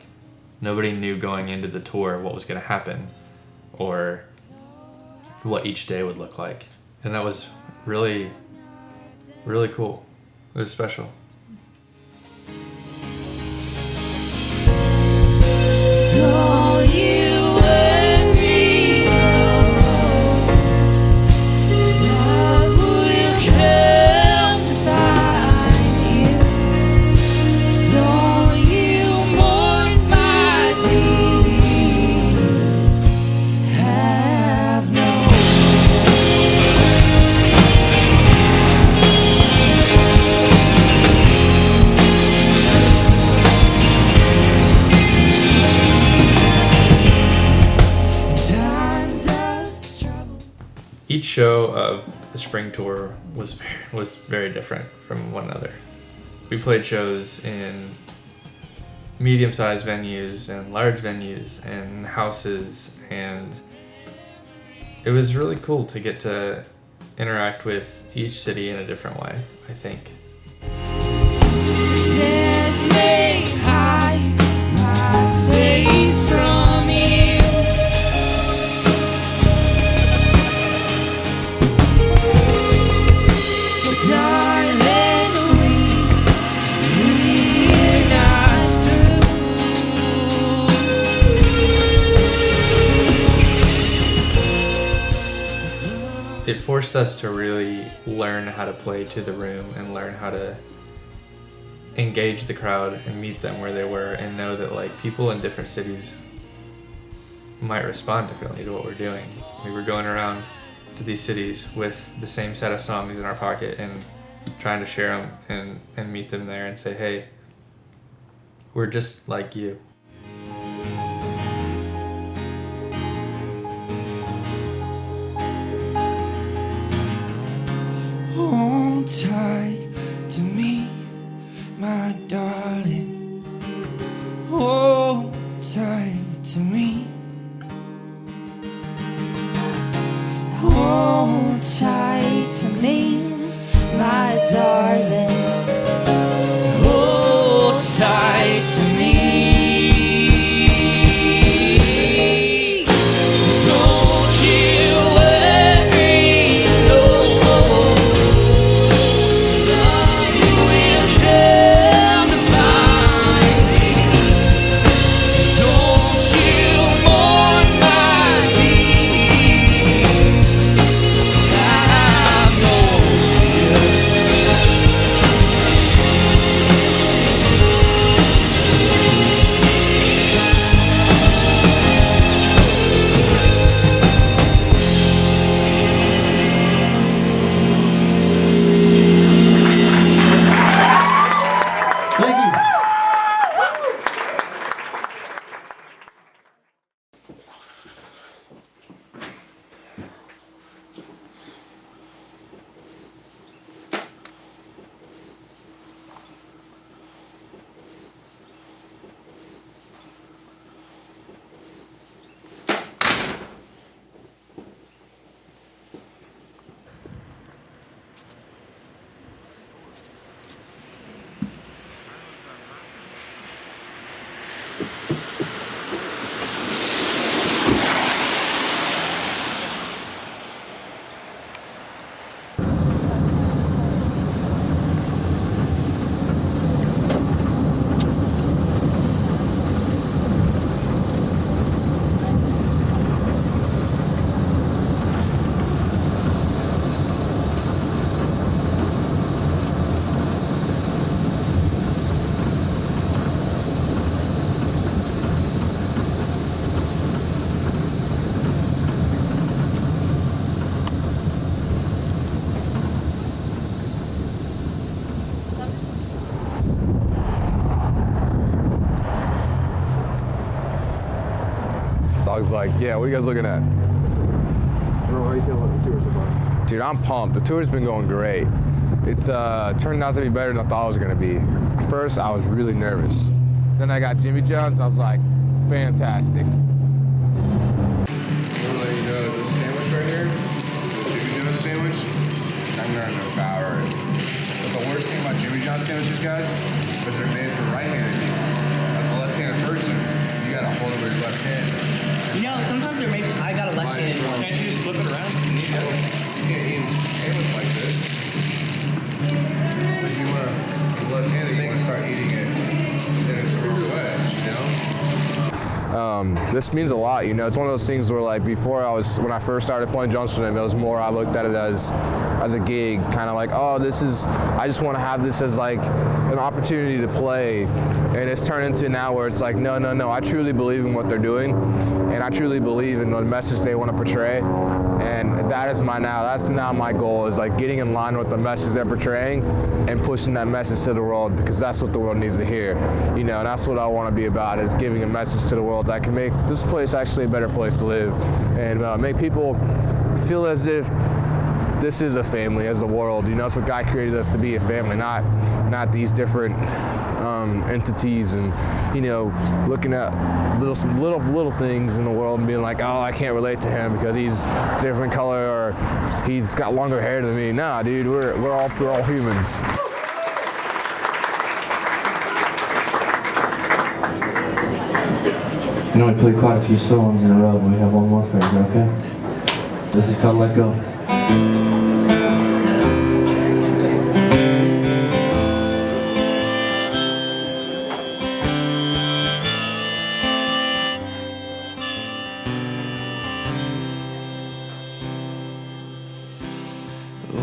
Nobody knew going into the tour what was going to happen or what each day would look like. And that was really, really cool. It was special.
Don't you worry, love will come to find you. Don't you mourn, my dear, have no
Each show of the spring tour was very different from one another. We played shows in medium-sized venues and large venues and houses, and it was really cool to get to interact with each city in a different way, I think.
Death may hide my face from you. But darling, we're not through.
It forced us to really learn how to play to the room and learn how to engage the crowd and meet them where they were and know that like people in different cities might respond differently to what we're doing. We were going around to these cities with the same set of songs in our pocket and trying to share them and meet them there and say, hey, we're just like you.
Hold tight to me,
to me, my darling.
Hold tight to me. Don't you worry no more. Love will come to find me. Don't you mourn my deed. I've no fear.
Thank you.
Sog's like, yeah, what are you guys looking at?
Bro, how you feeling about the tour so far?
Dude, I'm pumped. The tour's been going great. It turned out to be better than I thought it was gonna be. At first, I was really nervous. Then I got Jimmy John's, and I was like, fantastic.
I want to let you know this sandwich right here, the Jimmy John's sandwich, I'm gonna devour it. But the worst thing about Jimmy John's sandwiches, guys, is they're made for right-handed people. As a left-handed person, you gotta hold over your left hand.
You know, sometimes they're made. I got a left-handed one.
Can't you just flip it around? You can't eat a sandwich like this. If you want to left-handed, you want to start eating it in a certain way, you know?
This means a lot, you know. It's one of those things where, like, when I first started playing drums for them, it was more, I looked at it as a gig, kind of like, oh, I just want to have this as like an opportunity to play. And it's turned into now where it's like, no, I truly believe in what they're doing, and I truly believe in the message they want to portray. And that's now my goal, is like getting in line with the message they're portraying and pushing that message to the world, because that's what the world needs to hear. You know, and that's what I want to be about, is giving a message to the world that can make this place actually a better place to live, and make people feel as if this is a family, as a world. You know, that's what God created us to be, a family, not these different entities, and, you know, looking at little things in the world and being like, oh, I can't relate to him because he's different color or he's got longer hair than me. Nah, dude, we're all humans.
You know, we played quite a few songs in a row, but we have one more for you, okay? This is called Let Go.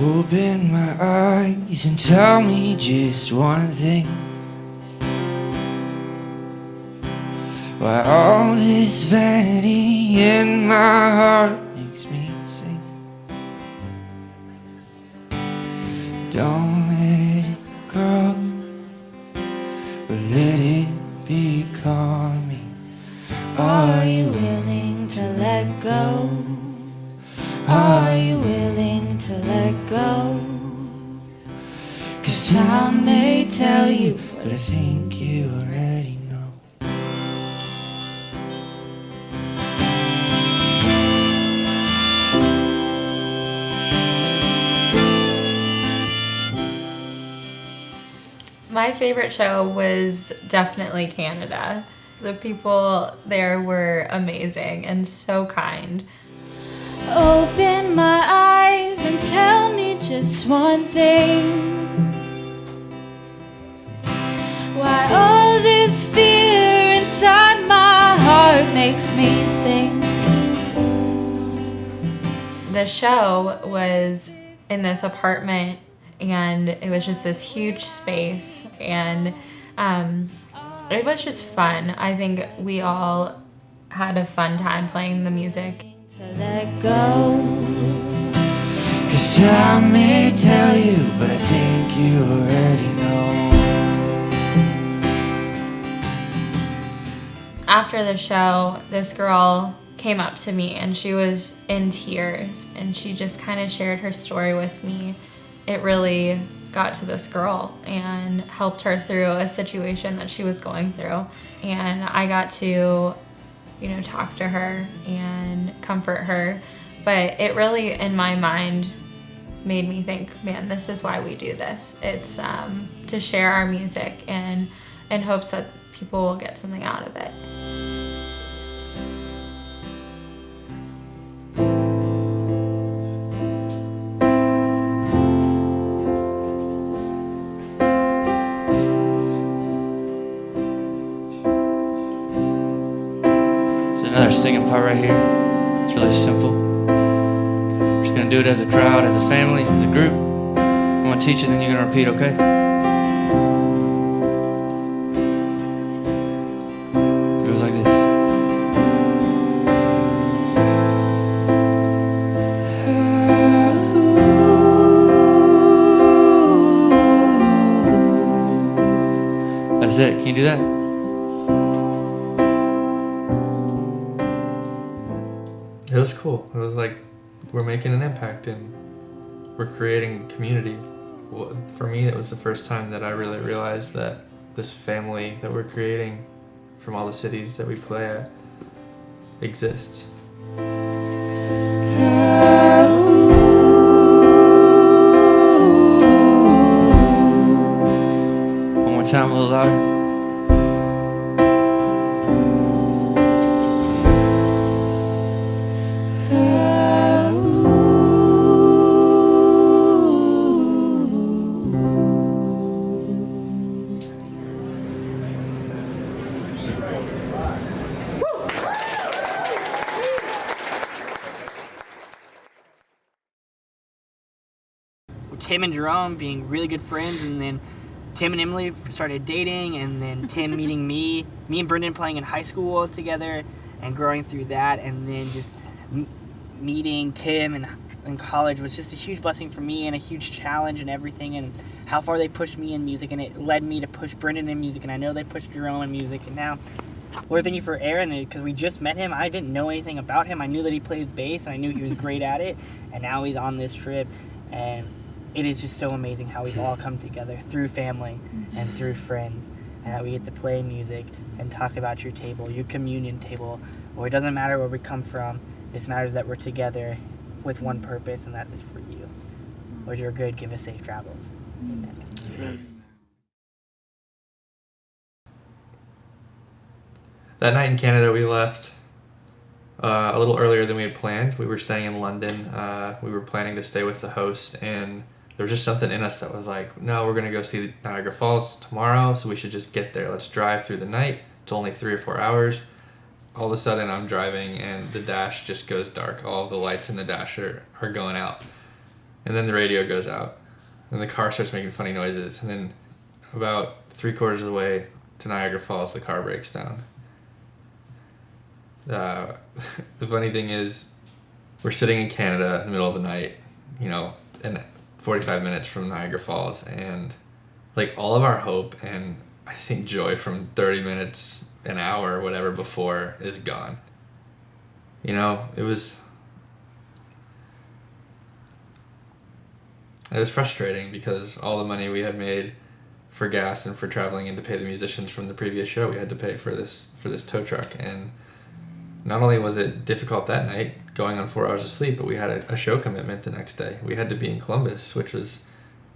Open my eyes and tell me just one thing. Why all this vanity in my heart makes me sing. Don't let it grow, but let it become me.
Are you willing to let go? Are you willing to let go?
'Cause time may tell you, but I think you already know.
My favorite show was definitely Canada. The people there were amazing and so kind.
Open my eyes and tell me just one thing. Why all this fear inside my heart makes me think.
The show was in this apartment, and it was just this huge space, and it was just fun. I think we all had a fun time playing the music.
To let go. 'Cause time may tell you, but I think you already know.
After the show, this girl came up to me and she was in tears, and she just kind of shared her story with me. It really got to this girl and helped her through a situation that she was going through. And I got to, talk to her and comfort her. But it really, in my mind, made me think, man, this is why we do this. It's to share our music and in hopes that people will get something out of it.
Another singing part right here. It's really simple. We're just gonna do it as a crowd, as a family, as a group. I'm gonna teach it, then you're gonna repeat, okay? It goes like this. That's it. Can you do that?
It was cool. It was like we're making an impact and we're creating community. Well, for me, it was the first time that I really realized that this family that we're creating from all the cities that we play at exists.
One more time, a little louder.
Tim and Jerome being really good friends, and then Tim and Emily started dating, and then Tim meeting me and Brendan playing in high school together and growing through that, and then just meeting Tim in college was just a huge blessing for me and a huge challenge and everything, and how far they pushed me in music, and it led me to push Brendan in music, and I know they pushed Jerome in music, and now Lord, thank you for Aaron, because we just met him. I didn't know anything about him. I knew that he played bass, and I knew he was great at it, and now he's on this trip, and it is just so amazing how we've all come together through family and through friends, and that we get to play music and talk about your table, your communion table, where it doesn't matter where we come from. It matters that we're together with one purpose, and that is for you. Lord, you're good. Give us safe travels. Amen.
That night in Canada, we left a little earlier than we had planned. We were staying in London. We were planning to stay with the host, and there was just something in us that was like, no, we're going to go see Niagara Falls tomorrow, so we should just get there. Let's drive through the night. It's only 3 or 4 hours. All of a sudden, I'm driving, and the dash just goes dark. All the lights in the dash are going out. And then the radio goes out, and the car starts making funny noises. And then about 3/4 of the way to Niagara Falls, the car breaks down. The funny thing is, we're sitting in Canada in the middle of the night, and 45 minutes from Niagara Falls, and like all of our hope and I think joy from 30 minutes, an hour, whatever before is gone. It was frustrating because all the money we had made for gas and for traveling and to pay the musicians from the previous show, we had to pay for this tow truck. And not only was it difficult that night, going on 4 hours of sleep, but we had a show commitment the next day. We had to be in Columbus, which was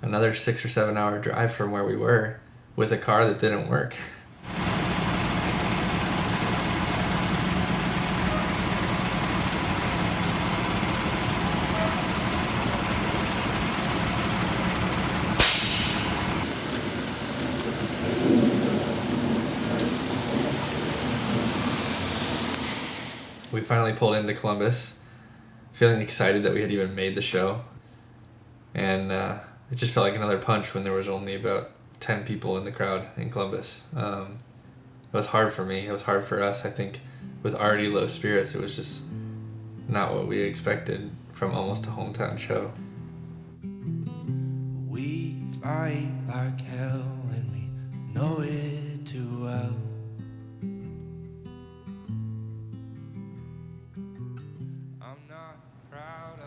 another 6 or 7 hour drive from where we were. with a car that didn't work. We finally pulled into Columbus, feeling excited that we had even made the show. And it just felt like another punch when there was only about 10 people in the crowd in Columbus. It was hard for me. It was hard for us. I think with already low spirits, it was just not what we expected from almost a hometown show.
We fight like hell and we know it too well.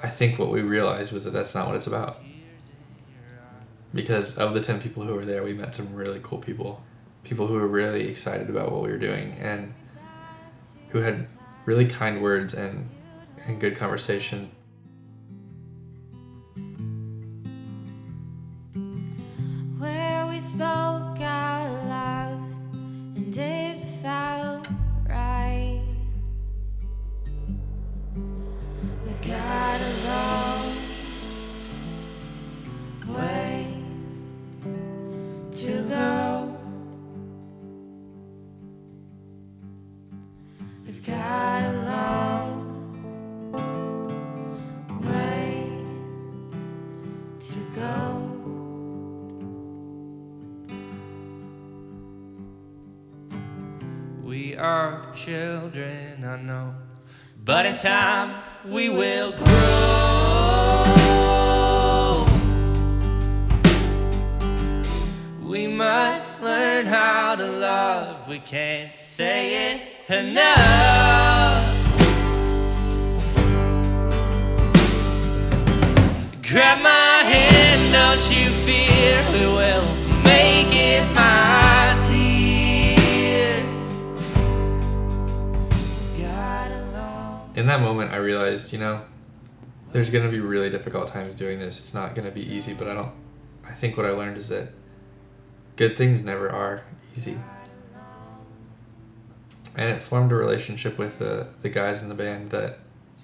I think what we realized was that that's not what it's about. Because of the 10 people who were there, we met some really cool people. People who were really excited about what we were doing and who had really kind words and good conversation.
Where we spoke out of love and it felt right. We've got a long way to go. We've got a long way to go.
We are children, I know, but in time we will grow. We must learn how to love, we can't say it enough. Grab my hand, don't you fear, we will make it, my dear.
In that moment, I realized, there's going to be really difficult times doing this. It's not going to be easy, but I think what I learned is that good things never are easy. And it formed a relationship with the guys in the band that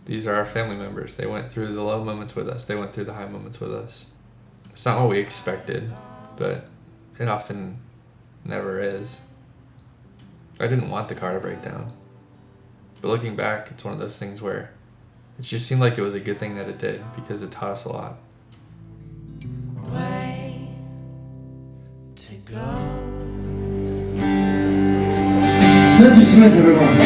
these are our family members. They went through the low moments with us. They went through the high moments with us. It's not what we expected, but it often never is. I didn't want the car to break down. But looking back, it's one of those things where it just seemed like it was a good thing that it did because it taught us a lot.
Way to go.
Spencer Smith, everyone.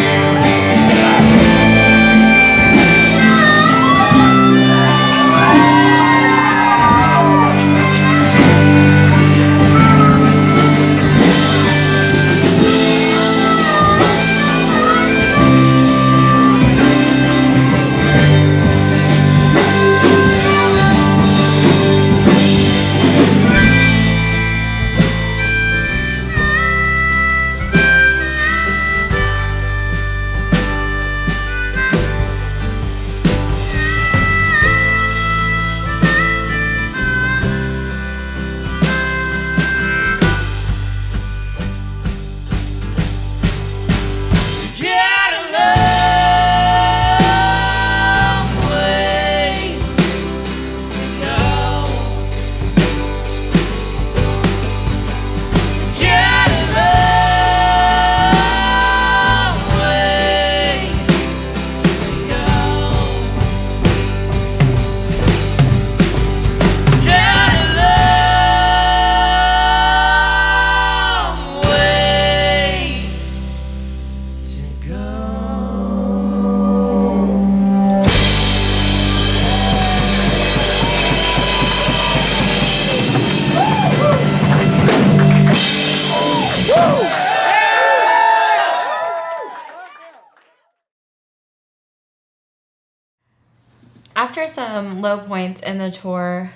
After some low points in the tour,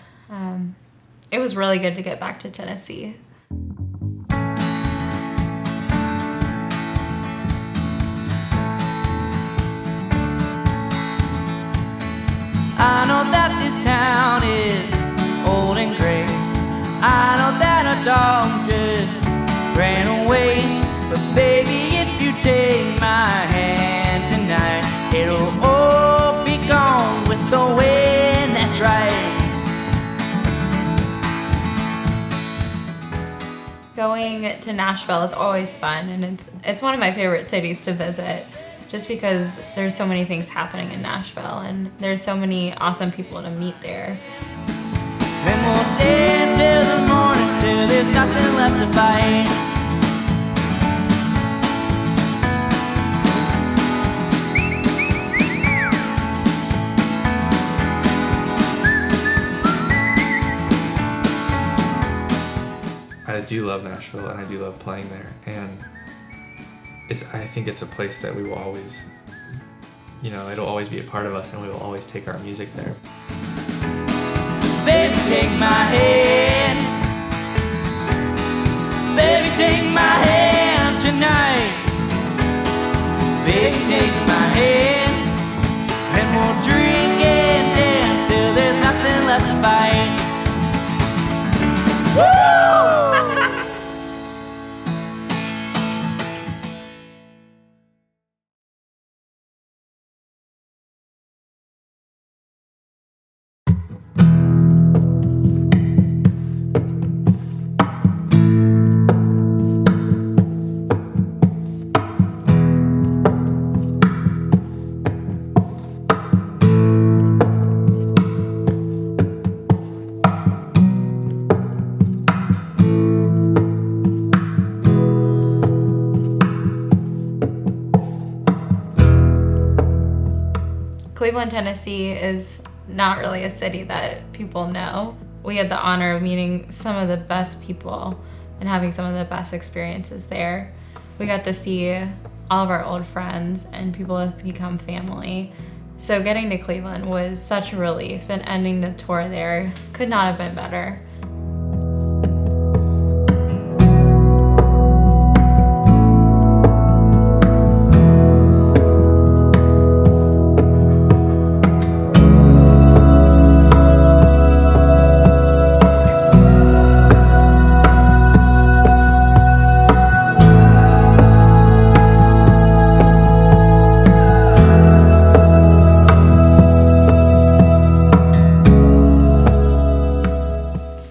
it was really good to get back to Tennessee.
I know that this town is old and gray. I know that a dog just
Going to Nashville is always fun, and it's one of my favorite cities to visit, just because there's so many things happening in Nashville, and there's so many awesome people to meet there.
And we'll dance till the morning, till there's nothing left to fight.
I do love Nashville, and I do love playing there, and I think it's a place that we will always, it'll always be a part of us, and we will always take our music there.
Baby, take my hand. Baby, take my hand tonight. Baby, take my hand, and we'll drink and dance till there's nothing left to fight. Woo!
Cleveland, Tennessee is not really a city that people know. We had the honor of meeting some of the best people and having some of the best experiences there. We got to see all of our old friends, and people have become family. So getting to Cleveland was such a relief, and ending the tour there could not have been better.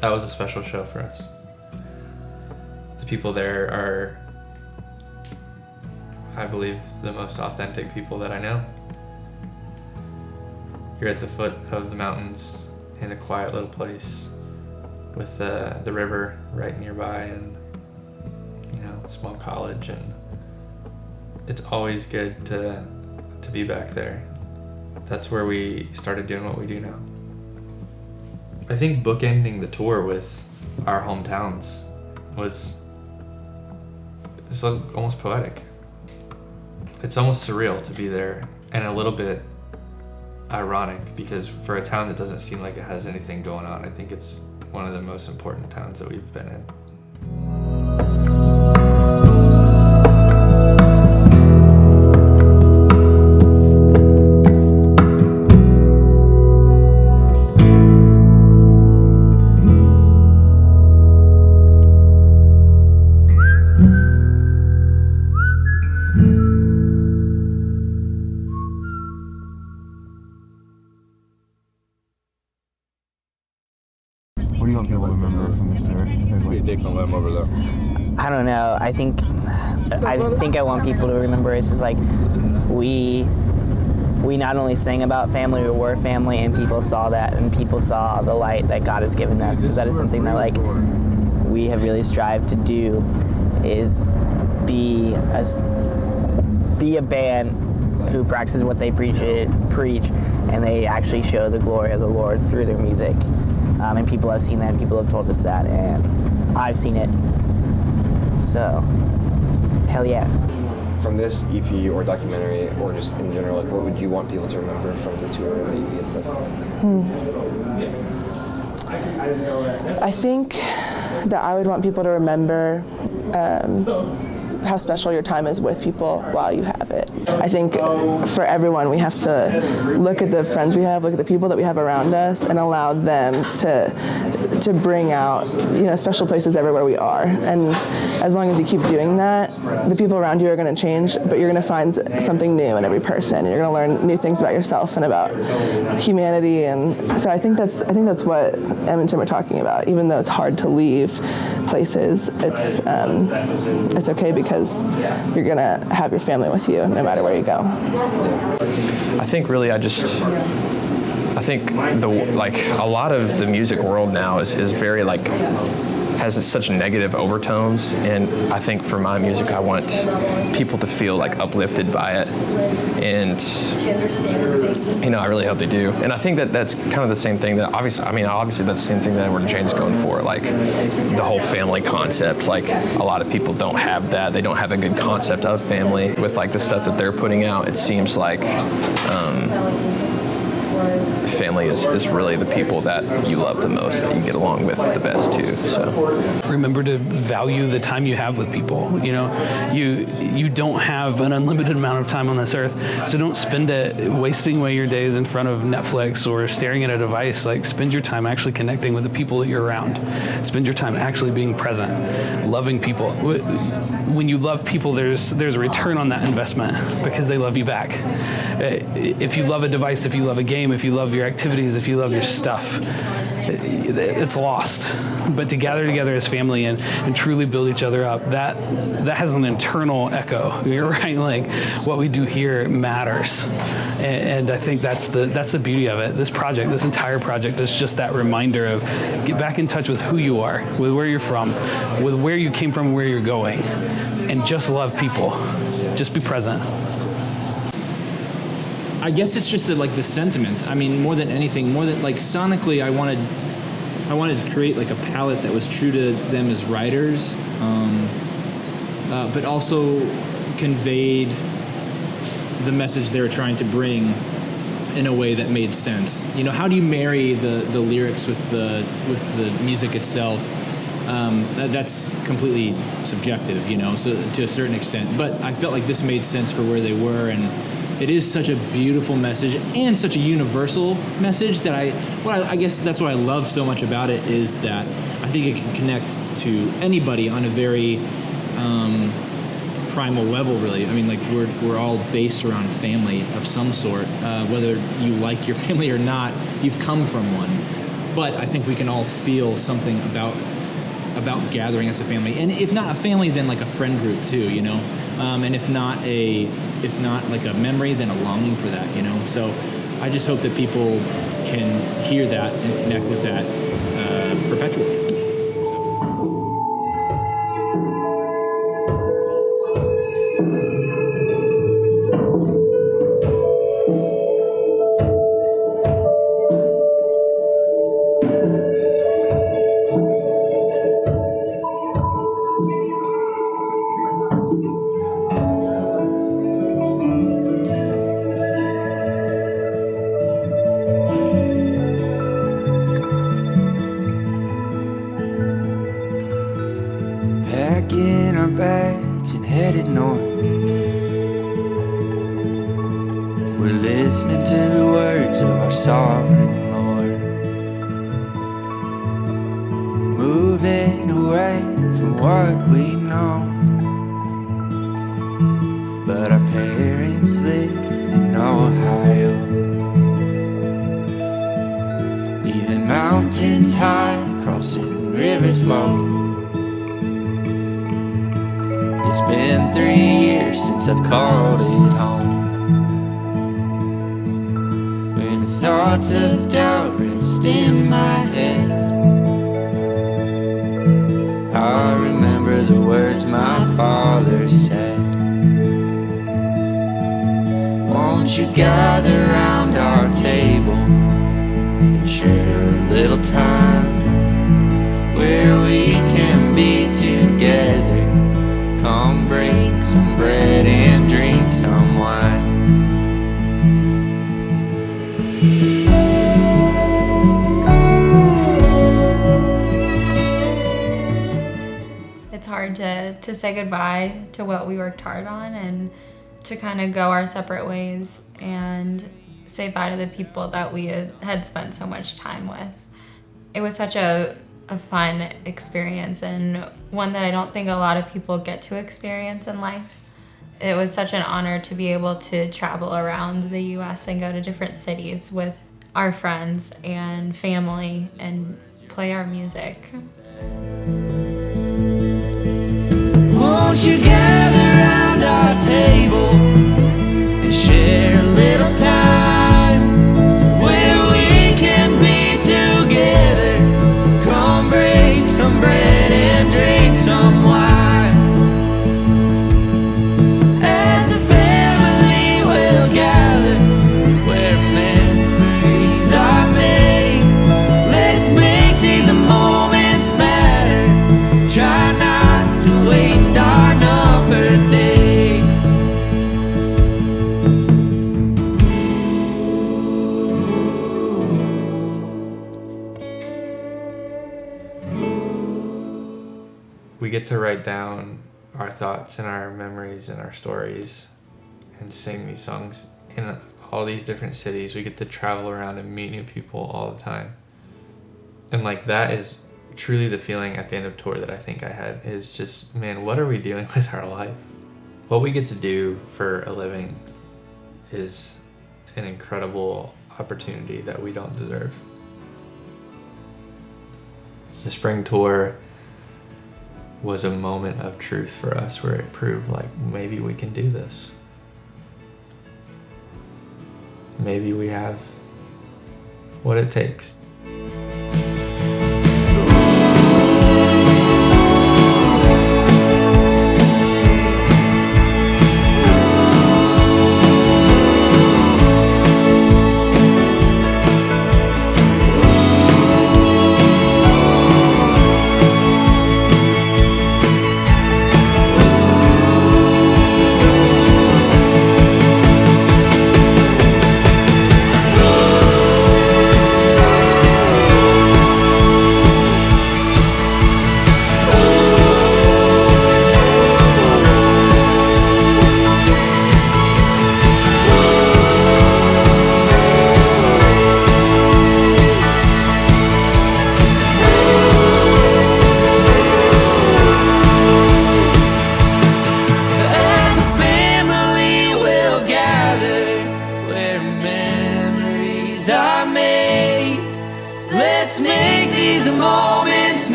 That was a special show for us. The people there are, I believe, the most authentic people that I know. You're at the foot of the mountains in a quiet little place with the river right nearby, and small college, and it's always good to be back there. That's where we started doing what we do now. I think bookending the tour with our hometowns was almost poetic. It's almost surreal to be there, and a little bit ironic, because for a town that doesn't seem like it has anything going on, I think it's one of the most important towns that we've been in.
What do you want people to remember from this tour?
I don't know. I think I want people to remember it's just like we not only sang about family, we were family, and people saw that, and people saw the light that God has given us, because that is something that we have really strived to do, is be a band who practices what they preach, and they actually show the glory of the Lord through their music. And people have seen that, and people have told us that, and I've seen it. So, hell yeah.
From this EP or documentary, or just in general, what would you want people to remember from the tour and the EP and stuff?
I think that I would want people to remember how special your time is with people while you have it. I think for everyone, we have to look at the friends we have, look at the people that we have around us, and allow them to bring out, special places everywhere we are. And as long as you keep doing that, the people around you are going to change, but you're going to find something new in every person. You're going to learn new things about yourself and about humanity. And so I think that's what Em and Tim are talking about. Even though it's hard to leave places, it's okay because you're going to have your family with you no matter where you go.
I think really I think a lot of the music world now is very has such negative overtones, and I think for my music I want people to feel uplifted by it, and I really hope they do. And I think that's kind of the same thing that obviously that's the same thing that Edward and Jane's going for, the whole family concept. A lot of people don't have that. They don't have a good concept of family. With the stuff that they're putting out, it seems like family is really the people that you love the most, that you get along with the best too. So
remember to value the time you have with people. You don't have an unlimited amount of time on this earth, so don't spend it wasting away your days in front of Netflix or staring at a device. Spend your time actually connecting with the people that you're around. Spend your time actually being present, loving people. When you love people, there's a return on that investment because they love you back. If you love a device, if you love a game, if you love your activities, if you love your stuff, it's lost. But to gather together as family and truly build each other up, that has an internal echo. You're right, what we do here matters. And I think that's the beauty of it. This entire project is just that reminder of get back in touch with who you are, with where you're from, with where you came from, where you're going, and just love people. Just be present.
I guess it's just the sentiment. I mean, more than anything, sonically, I wanted to create a palette that was true to them as writers, but also conveyed the message they were trying to bring in a way that made sense. How do you marry the lyrics with the music itself? That's completely subjective, so to a certain extent. But I felt like this made sense for where they were, and it is such a beautiful message and such a universal message that I guess that's what I love so much about it, is that I think it can connect to anybody on a very primal level, really. I mean, we're all based around family of some sort. Whether you like your family or not, you've come from one. But I think we can all feel something about gathering as a family, and if not a family, then a friend group too, and if not a memory, then a longing for that, So I just hope that people can hear that and connect with that perpetually.
Packing our bags and headed north. We're listening to the words of our sovereign Lord. Moving away from what we know. But our parents live in Ohio. Leaving mountains high, crossing rivers low. It's been 3 years since I've called it home. When thoughts of doubt rest in my head, I remember the words my father said. Won't you gather round our table and share a little time where we can be together? Come break some bread and drink some wine.
It's hard to say goodbye to what we worked hard on and to kind of go our separate ways and say bye to the people that we had spent so much time with. It was such a fun experience and one that I don't think a lot of people get to experience in life. It was such an honor to be able to travel around the US and go to different cities with our friends and family and play our music.
Won't you gather round our table and share a little time where we can be together? Come break some bread and drink some wine. As a family we'll gather where memories are made. Let's make these moments matter. Try not to waste our numbered days.
We get to write down our thoughts and our memories and our stories and sing these songs in all these different cities. We get to travel around and meet new people all the time. And like that is truly the feeling at the end of tour that I think I had is just, man, what are we doing with our life? What we get to do for a living is an incredible opportunity that we don't deserve. The spring tour was a moment of truth for us where it proved like maybe we can do this. Maybe we have what it takes.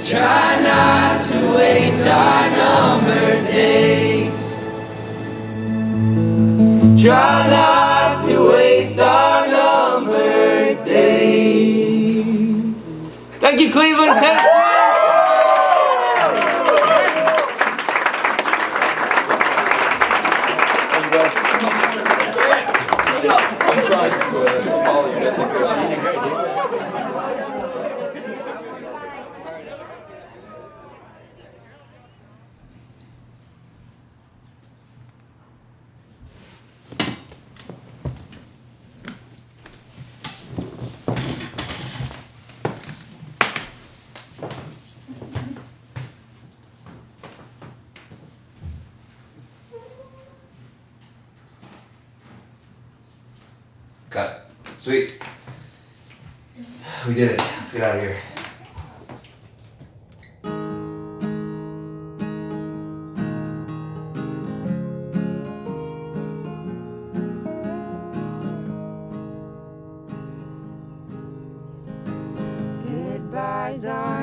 Try not to waste our numbered days. Try not to waste our numbered days.
Thank you, Cleveland, Tennessee.
Cut. Sweet. We did it. Let's get out of here.
Goodbyes are